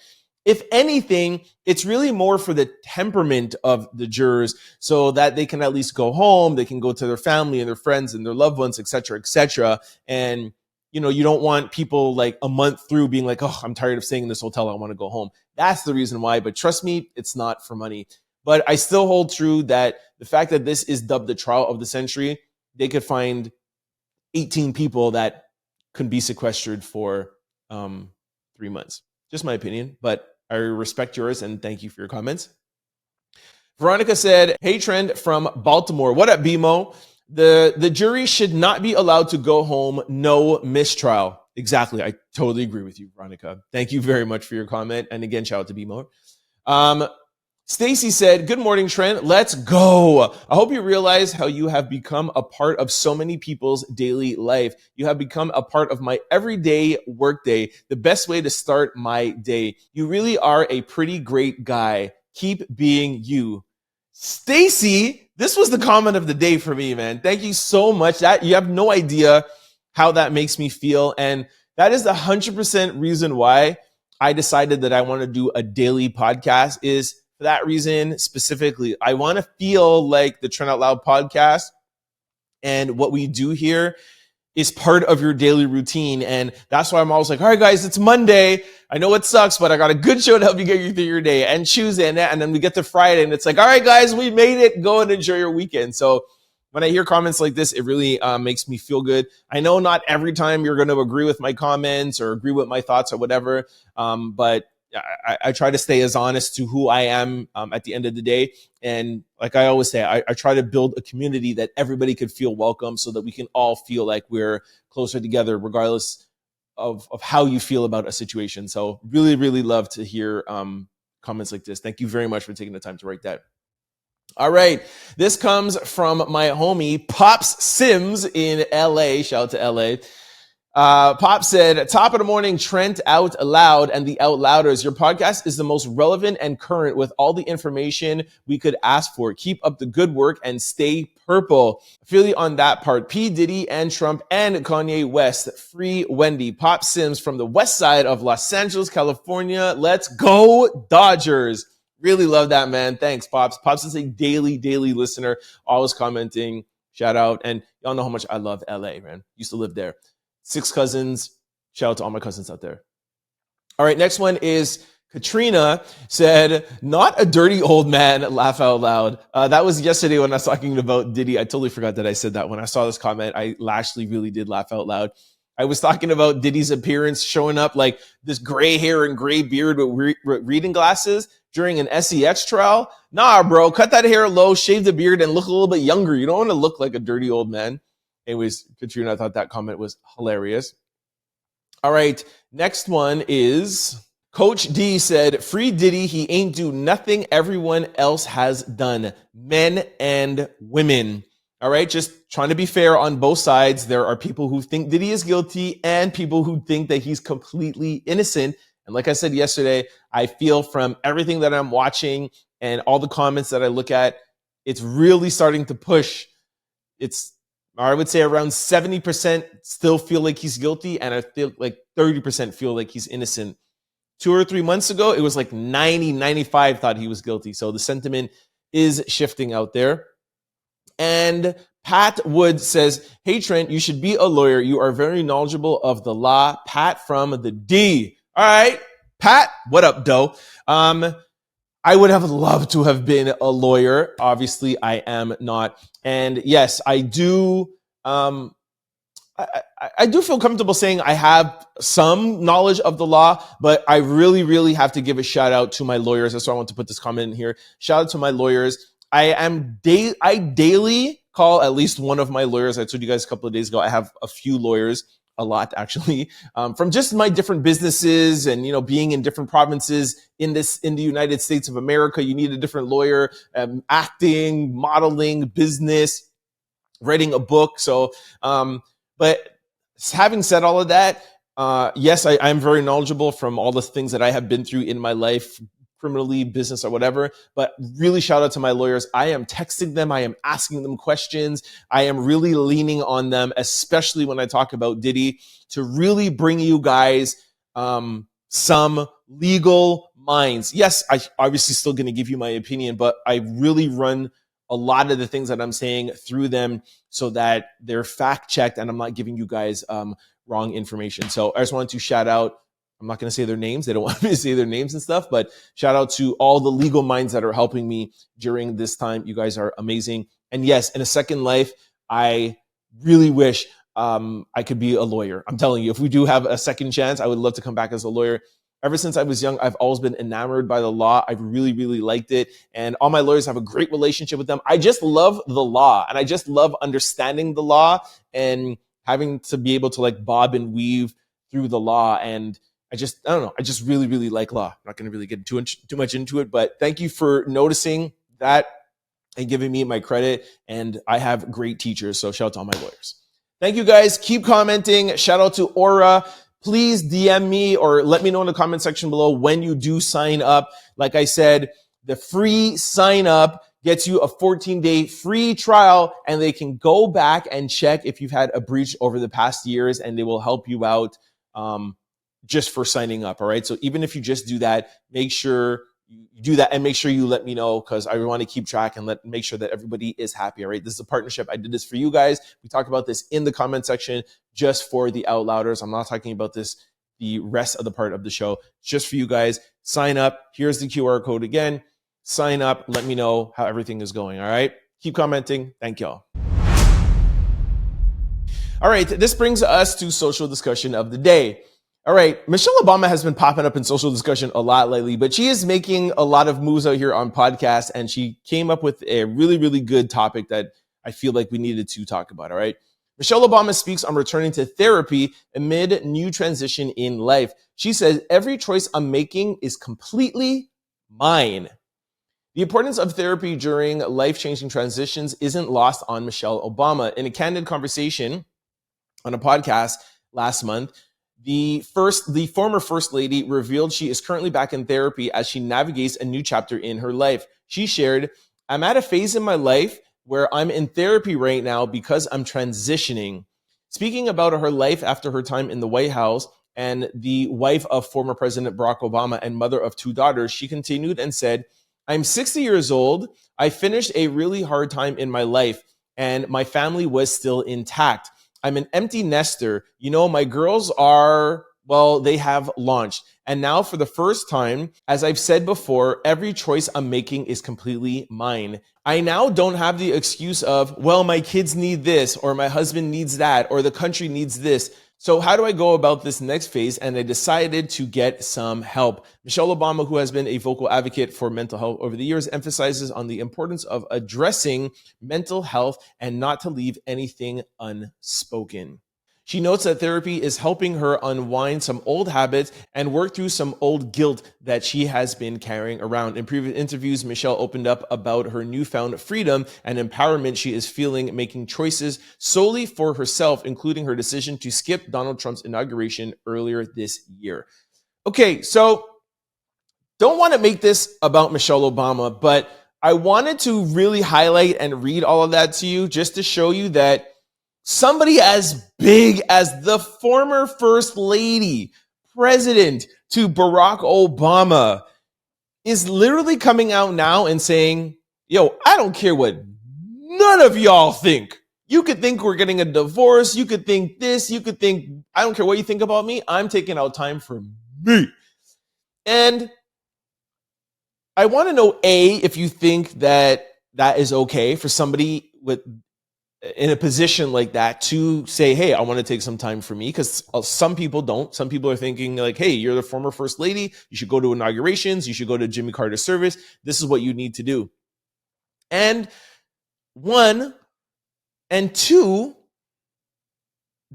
Speaker 1: If anything, it's really more for the temperament of the jurors so that they can at least go home, they can go to their family and their friends and their loved ones, et cetera, et cetera. And, you know, you don't want people like a month through being like, oh, I'm tired of staying in this hotel, I want to go home. That's the reason why. But trust me, it's not for money. But I still hold true that the fact that this is dubbed the trial of the century, they could find 18 people that could be sequestered for 3 months. Just my opinion, but I respect yours and thank you for your comments. Veronica said, hey, Trent from Baltimore. What up, BMO? The jury should not be allowed to go home. No mistrial. Exactly. I totally agree with you, Veronica. Thank you very much for your comment. And again, shout out to BMO. Stacy said, good morning, Trent. Let's go. I hope you realize how you have become a part of so many people's daily life. You have become a part of my everyday workday, the best way to start my day. You really are a pretty great guy. Keep being you. Stacy, this was the comment of the day for me, man. Thank you so much. That you have no idea how that makes me feel. And that is the 100% reason why I decided that I want to do a daily podcast is for that reason specifically. I want to feel like the Trent Out Loud podcast and what we do here is part of your daily routine. And that's why I'm always like, all right, guys, it's Monday. I know it sucks, but I got a good show to help you get you through your day. And Tuesday and then we get to Friday and it's like, all right, guys, we made it. Go and enjoy your weekend. So when I hear comments like this, it really makes me feel good. I know not every time you're going to agree with my comments or agree with my thoughts or whatever, but I try to stay as honest to who I am at the end of the day. And like I always say, I try to build a community that everybody could feel welcome so that we can all feel like we're closer together, regardless of how you feel about a situation. So really, really love to hear comments like this. Thank you very much for taking the time to write that. All right. This comes from my homie, Pops Sims in LA. Shout out to LA. Pop said, top of the morning, Trent Out Loud and the Out Louders. Your podcast is the most relevant and current with all the information we could ask for. Keep up the good work and stay purple. I feel you on that part. P. Diddy and Trump and Kanye West. Free Wendy. Pop Sims from the west side of Los Angeles, California. Let's go Dodgers. Really love that, man. Thanks, Pops. Pops is a daily listener, always commenting. Shout out. And y'all know how much I love LA, man. Used to live there. 6 cousins. Shout out to all my cousins out there. All right, next one is Katrina said, not a dirty old man, laugh out loud. That was yesterday when I was talking about Diddy. I totally forgot that I said that. When I saw this comment, I actually really did laugh out loud. I was talking about Diddy's appearance showing up like this gray hair and gray beard with reading glasses during an SEX trial. Nah, bro, cut that hair low, shave the beard, and look a little bit younger. You don't want to look like a dirty old man. Anyways, Katrina, I thought that comment was hilarious. All right, next one is Coach D said, free Diddy, he ain't do nothing everyone else has done, men and women. All right, just trying to be fair on both sides. There are people who think Diddy is guilty and people who think that he's completely innocent. And like I said yesterday, I feel from everything that I'm watching and all the comments that I look at, it's really starting to push. I would say around 70% still feel like he's guilty, and I feel like 30% feel like he's innocent. 2 or 3 months ago, it was like 95 thought he was guilty. So the sentiment is shifting out there. And Pat Wood says, hey, Trent, you should be a lawyer. You are very knowledgeable of the law. Pat from the D. All right, Pat, what up, doe? I would have loved to have been a lawyer. Obviously, I am not. And yes, I do. I do feel comfortable saying I have some knowledge of the law, but I really, really have to give a shout out to my lawyers. That's why I want to put this comment in here. Shout out to my lawyers. I daily call at least one of my lawyers. I told you guys a couple of days ago, I have a few lawyers, a lot actually, from just my different businesses and, being in different provinces in the United States of America. You need a different lawyer, acting, modeling, business, writing a book. So, but having said all of that, yes, I'm very knowledgeable from all the things that I have been through in my life, criminally, business, or whatever. But really shout out to my lawyers. I am texting them. I am asking them questions. I am really leaning on them, especially when I talk about Diddy, to really bring you guys some legal minds. Yes, I obviously still going to give you my opinion, but I really run a lot of the things that I'm saying through them so that they're fact checked and I'm not giving you guys wrong information. So I just wanted to shout out. I'm not going to say their names. They don't want me to say their names and stuff, but shout out to all the legal minds that are helping me during this time. You guys are amazing. And yes, in a second life, I really wish I could be a lawyer. I'm telling you, if we do have a second chance, I would love to come back as a lawyer. Ever since I was young, I've always been enamored by the law. I've really, really liked it. And all my lawyers have a great relationship with them. I just love the law. And I just love understanding the law and having to be able to like bob and weave through the law. And I don't know. I just really, really like law. I'm not going to really get too much into it, but thank you for noticing that and giving me my credit. And I have great teachers. So shout out to all my lawyers. Thank you guys. Keep commenting. Shout out to Aura. Please DM me or let me know in the comment section below when you do sign up. Like I said, the free sign up gets you a 14-day free trial, and they can go back and check if you've had a breach over the past years, and they will help you out just for signing up. All right. So even if you just do that, make sure you do that and make sure you let me know, because I want to keep track and make sure that everybody is happy. All right. This is a partnership. I did this for you guys. We talked about this in the comment section just for the out louders. I'm not talking about this the rest of the part of the show, just for you guys. Sign up. Here's the QR code again. Sign up. Let me know how everything is going. All right. Keep commenting. Thank y'all. All right. This brings us to social discussion of the day. All right, Michelle Obama has been popping up in social discussion a lot lately, but she is making a lot of moves out here on podcasts, and she came up with a really, really good topic that I feel like we needed to talk about, all right? Michelle Obama speaks on returning to therapy amid new transition in life. She says, every choice I'm making is completely mine. The importance of therapy during life-changing transitions isn't lost on Michelle Obama. In a candid conversation on a podcast last month, the former First Lady revealed she is currently back in therapy as she navigates a new chapter in her life. She shared, I'm at a phase in my life where I'm in therapy right now because I'm transitioning. Speaking about her life after her time in the White House and the wife of former President Barack Obama and mother of 2 daughters, she continued and said, I'm 60 years old. I finished a really hard time in my life and my family was still intact. I'm an empty nester. My girls they have launched. And now for the first time, as I've said before, every choice I'm making is completely mine. I now don't have the excuse of, my kids need this, or my husband needs that, or the country needs this. So how do I go about this next phase? And I decided to get some help. Michelle Obama, who has been a vocal advocate for mental health over the years, emphasizes on the importance of addressing mental health and not to leave anything unspoken. She notes that therapy is helping her unwind some old habits and work through some old guilt that she has been carrying around. In previous interviews, Michelle opened up about her newfound freedom and empowerment she is feeling making choices solely for herself, including her decision to skip Donald Trump's inauguration earlier this year. Okay, so don't want to make this about Michelle Obama, but I wanted to really highlight and read all of that to you just to show you that somebody as big as the former First Lady, President to Barack Obama, is literally coming out now and saying, I don't care what none of y'all think. You could think we're getting a divorce. You could think this. You could think, I don't care what you think about me. I'm taking out time for me. And I want to know, A, if you think that that is okay for somebody in a position like that to say, hey, I want to take some time for me, because some people don't. Some people are thinking like, hey, you're the former first lady. You should go to inaugurations. You should go to Jimmy Carter's service. This is what you need to do. And one, and two,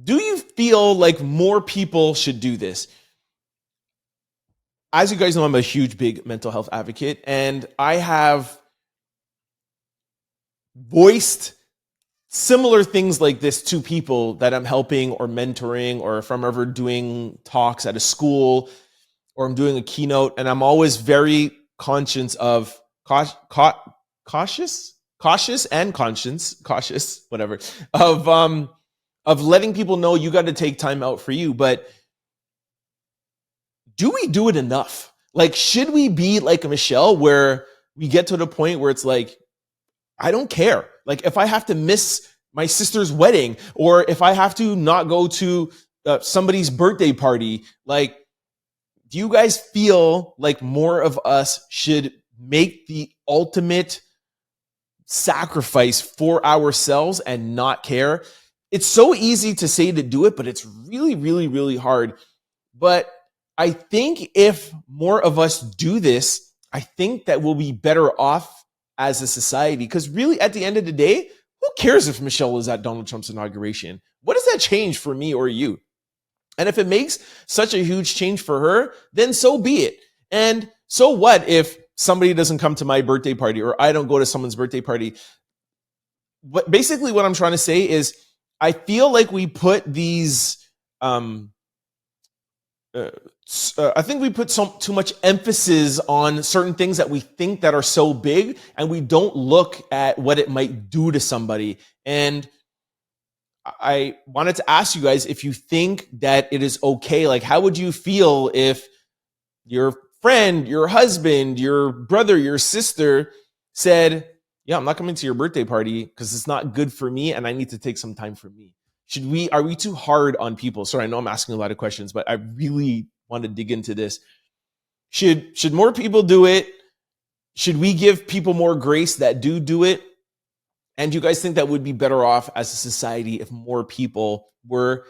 Speaker 1: do you feel like more people should do this? As you guys know, I'm a huge, big mental health advocate, and I have voiced similar things like this to people that I'm helping or mentoring, or if I'm ever doing talks at a school or I'm doing a keynote, and I'm always very conscious of cautious, whatever, of letting people know you got to take time out for you. But do we do it enough? Like, should we be like Michelle, where we get to the point where it's like, I don't care. Like, if I have to miss my sister's wedding, or if I have to not go to somebody's birthday party, like, do you guys feel like more of us should make the ultimate sacrifice for ourselves and not care? It's so easy to say to do it, but it's really, really, really hard. But I think if more of us do this, I think that we'll be better off as a society. Because really, at the end of the day, who cares if Michelle is at Donald Trump's inauguration? What does that change for me or you? And if it makes such a huge change for her, then so be it. And so what if somebody doesn't come to my birthday party, or I don't go to someone's birthday party? But basically what I'm trying to say is, I feel like we put these, I think we put too much emphasis on certain things that we think that are so big, and we don't look at what it might do to somebody. And I wanted to ask you guys if you think that it is okay. Like, how would you feel if your friend, your husband, your brother, your sister said, yeah, I'm not coming to your birthday party because it's not good for me and I need to take some time for me? Are we too hard on people? Sorry, I know I'm asking a lot of questions, but I really want to dig into this. Should more people do it? Should we give people more grace that do it? And do you guys think that would be better off as a society if more people were,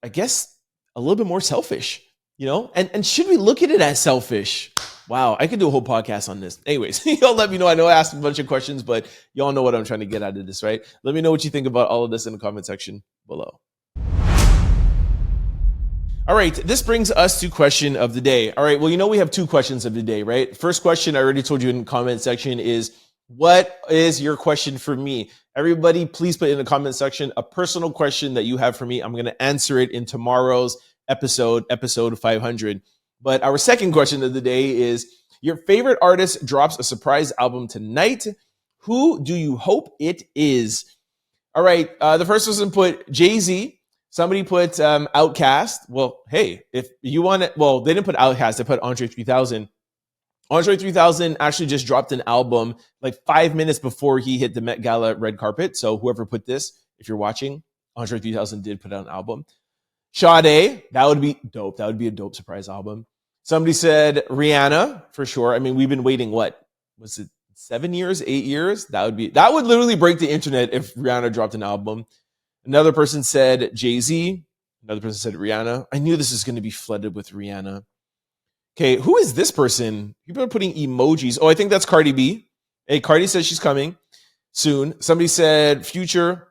Speaker 1: I guess, a little bit more selfish, you know? And should we look at it as selfish? Wow, I could do a whole podcast on this. Anyways, y'all let me know. I know I asked a bunch of questions, but y'all know what I'm trying to get out of this, right? Let me know what you think about all of this in the comment section below. All right, this brings us to question of the day. All right, well, you know we have two questions of the day, right? First question, I already told you in the comment section, is what is your question for me? Everybody, please put in the comment section a personal question that you have for me. I'm going to answer it in tomorrow's episode 500. But our second question of the day is, your favorite artist drops a surprise album tonight. Who do you hope it is? All right, the first person put Jay-Z. Somebody put Outkast. Well, hey, if you want it, well, they didn't put Outkast, they put Andre 3000. Andre 3000 actually just dropped an album like 5 minutes before he hit the Met Gala red carpet. So whoever put this, if you're watching, Andre 3000 did put out an album. Sade, that would be dope. That would be a dope surprise album. Somebody said Rihanna, for sure. I mean, we've been waiting, what? Was it 7 years, 8 years? That would literally break the internet if Rihanna dropped an album. Another person said Jay-Z. Another person said Rihanna. I knew this is going to be flooded with Rihanna. Okay, who is this person? People are putting emojis. Oh, I think that's Cardi B. Hey, Cardi says she's coming soon. Somebody said Future,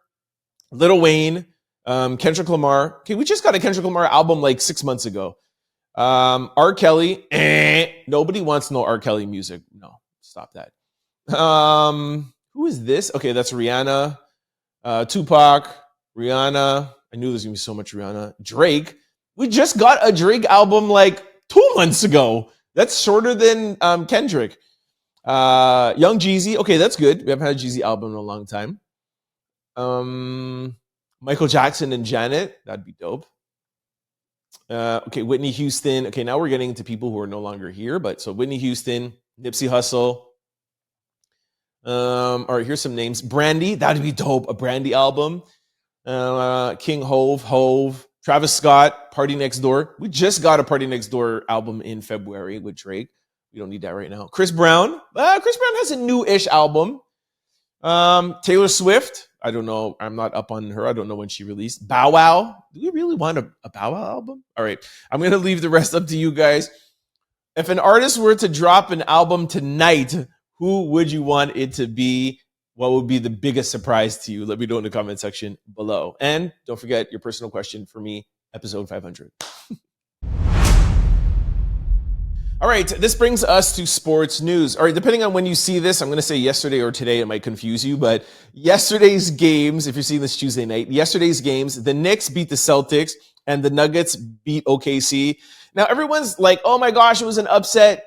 Speaker 1: Lil Wayne, Kendrick Lamar. Okay, we just got a Kendrick Lamar album like 6 months ago. R. Kelly. Nobody wants no R. Kelly music. No, stop that. Who is this? Okay, that's Rihanna. Tupac, Rihanna. I knew there was going to be so much Rihanna. Drake. We just got a Drake album like 2 months ago. That's shorter than Kendrick. Young Jeezy. Okay, that's good. We haven't had a Jeezy album in a long time. Michael Jackson and Janet. That'd be dope. Okay, Whitney Houston. Okay, now we're getting into people who are no longer here. But so Whitney Houston, Nipsey Hussle. All right, here's some names. Brandy. That'd be dope. A Brandy album. King Hove. Travis Scott, Party Next Door. We just got a Party Next Door album in February with Drake. We don't need that right now. Chris Brown. Chris Brown has a new-ish album. Taylor Swift. I don't know. I'm not up on her. I don't know when she released. Bow Wow. Do we really want a Bow Wow album? All right. I'm going to leave the rest up to you guys. If an artist were to drop an album tonight, who would you want it to be? What would be the biggest surprise to you? Let me know in the comment section below. And don't forget your personal question for me, episode 500. All right, this brings us to sports news. All right, depending on when you see this, I'm going to say yesterday or today. It might confuse you, but yesterday's games, if you're seeing this Tuesday night, yesterday's games, the Knicks beat the Celtics and the Nuggets beat OKC. Now, everyone's like, oh my gosh, it was an upset.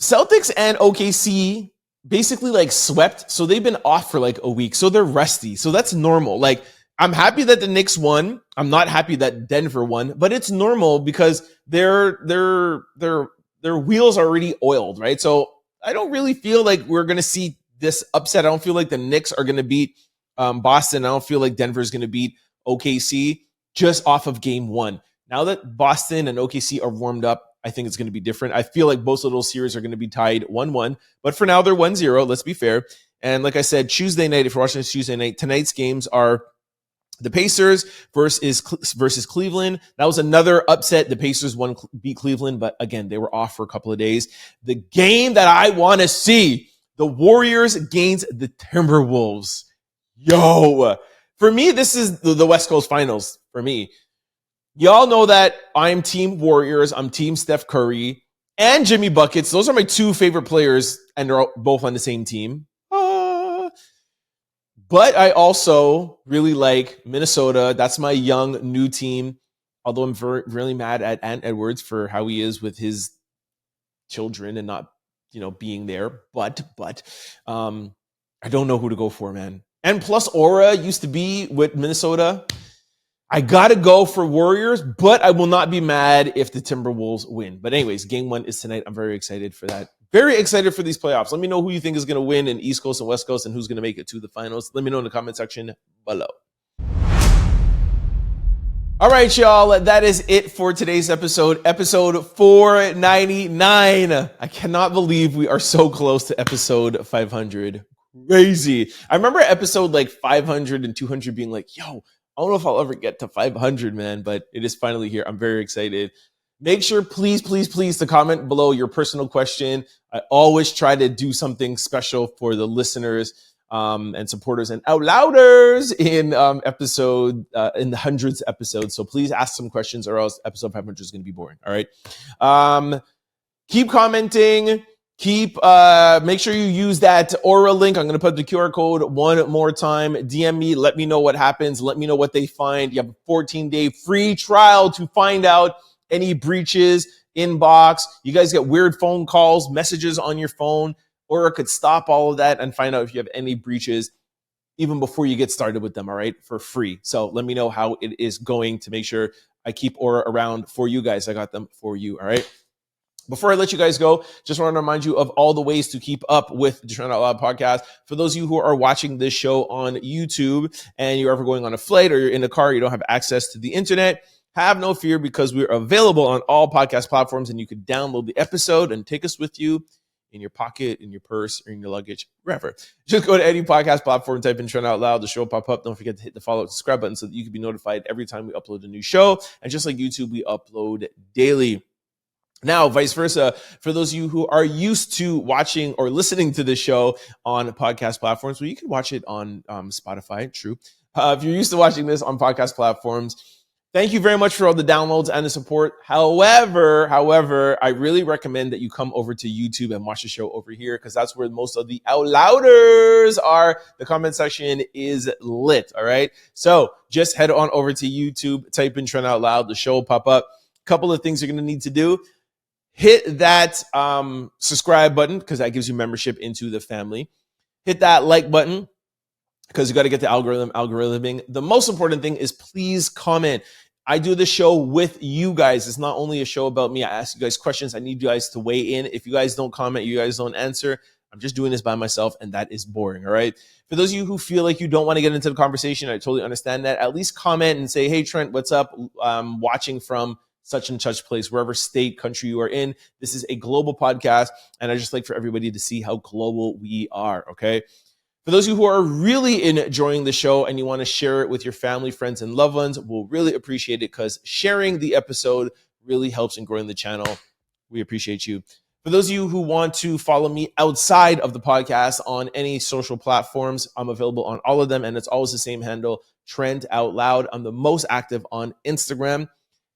Speaker 1: Celtics and OKC basically like swept, so they've been off for like a week, so they're rusty. So that's normal. Like, I'm happy that the Knicks won. I'm not happy that Denver won, but it's normal because their wheels are already oiled, right? So I don't really feel like we're going to see this upset. I don't feel like the Knicks are going to beat Boston. I don't feel like Denver is going to beat OKC just off of game one. Now that Boston and OKC are warmed up, I think it's going to be different. I feel like both of those series are going to be tied 1-1, but for now they're 1-0. Let's be fair. And like I said, Tuesday night, if you're watching this Tuesday night, tonight's games are the Pacers versus Cleveland. That was another upset. The Pacers beat Cleveland, but again, they were off for a couple of days. The game that I want to see, the Warriors against the Timberwolves. Yo, for me, this is the West Coast Finals for me. Y'all know that I'm Team Warriors. I'm Team Steph Curry and Jimmy Buckets. Those are my two favorite players, and they're both on the same team. But I also really like Minnesota. That's my young new team. Although I'm really mad at Ant Edwards for how he is with his children and not, being there. But I don't know who to go for, man. And plus, Aura used to be with Minnesota. I gotta go for Warriors, but I will not be mad if the Timberwolves win. But anyways, game one is tonight. I'm very excited for that. Very excited for these playoffs. Let me know who you think is going to win in East Coast and West Coast and who's going to make it to the finals. Let me know in the comment section below. All right, y'all. That is it for today's episode 499. I cannot believe we are so close to episode 500. Crazy. I remember episode like 500 and 200 being like, yo, I don't know if I'll ever get to 500, man, but it is finally here. I'm very excited. Make sure, please, to comment below your personal question. I always try to do something special for the listeners and supporters and out louders in in the hundreds episodes. So please ask some questions or else episode 500 is going to be boring. All right. Keep commenting. Make sure you use that Aura link. I'm going to put the QR code one more time. DM me. Let me know what happens. Let me know what they find. You have a 14-day free trial to find out any breaches, inbox. You guys get weird phone calls, messages on your phone. Aura could stop all of that and find out if you have any breaches even before you get started with them, all right, for free. So let me know how it is going to make sure I keep Aura around for you guys. I got them for you, all right? Before I let you guys go, just want to remind you of all the ways to keep up with the Trent Out Loud podcast. For those of you who are watching this show on YouTube and you're ever going on a flight or you're in a car, you don't have access to the internet, have no fear because we're available on all podcast platforms and you can download the episode and take us with you in your pocket, in your purse, or in your luggage, wherever. Just go to any podcast platform, type in Trent Out Loud, the show will pop up. Don't forget to hit the follow and subscribe button so that you can be notified every time we upload a new show. And just like YouTube, we upload daily. Now, vice versa, for those of you who are used to watching or listening to this show on podcast platforms, well, you can watch it on Spotify, true. If you're used to watching this on podcast platforms, thank you very much for all the downloads and the support. However, I really recommend that you come over to YouTube and watch the show over here because that's where most of the out louders are. The comment section is lit, all right? So just head on over to YouTube, type in Trent Out Loud, the show will pop up. Couple of things you're going to need to do. Hit that subscribe button because that gives you membership into the family. Hit that like button because you got to get the algorithming. The most important thing is please comment. I do this show with you guys. It's not only a show about me. I ask you guys questions. I need you guys to weigh in. If you guys don't comment, you guys don't answer, I'm just doing this by myself, and that is boring, all right? For those of you who feel like you don't want to get into the conversation, I totally understand that. At least comment and say, hey, Trent, what's up? I'm watching from such and such place, wherever state, country you are in. This is a global podcast, and I just like for everybody to see how global we are, okay? For those of you who are really enjoying the show and you want to share it with your family, friends, and loved ones, we'll really appreciate it because sharing the episode really helps in growing the channel. We appreciate you. For those of you who want to follow me outside of the podcast on any social platforms, I'm available on all of them, and it's always the same handle, Trent Out Loud. I'm the most active on Instagram.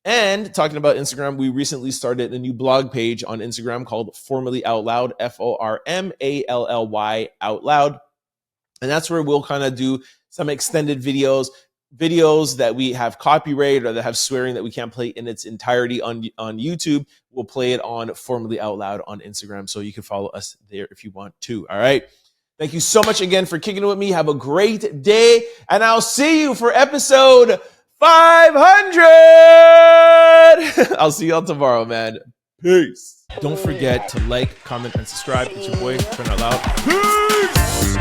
Speaker 1: And talking about Instagram, we recently started a new blog page on Instagram called Formally Out Loud, FORMALLY Out Loud. And that's where we'll kind of do some extended videos that we have copyright or that have swearing that we can't play in its entirety on YouTube. We'll play it on Formally Out Loud on Instagram. So you can follow us there if you want to. All right. Thank you so much again for kicking it with me. Have a great day. And I'll see you for episode 500. I'll see y'all tomorrow, man. Peace. Don't forget to like, comment, and subscribe. It's your boy, Trent Out Loud. Peace.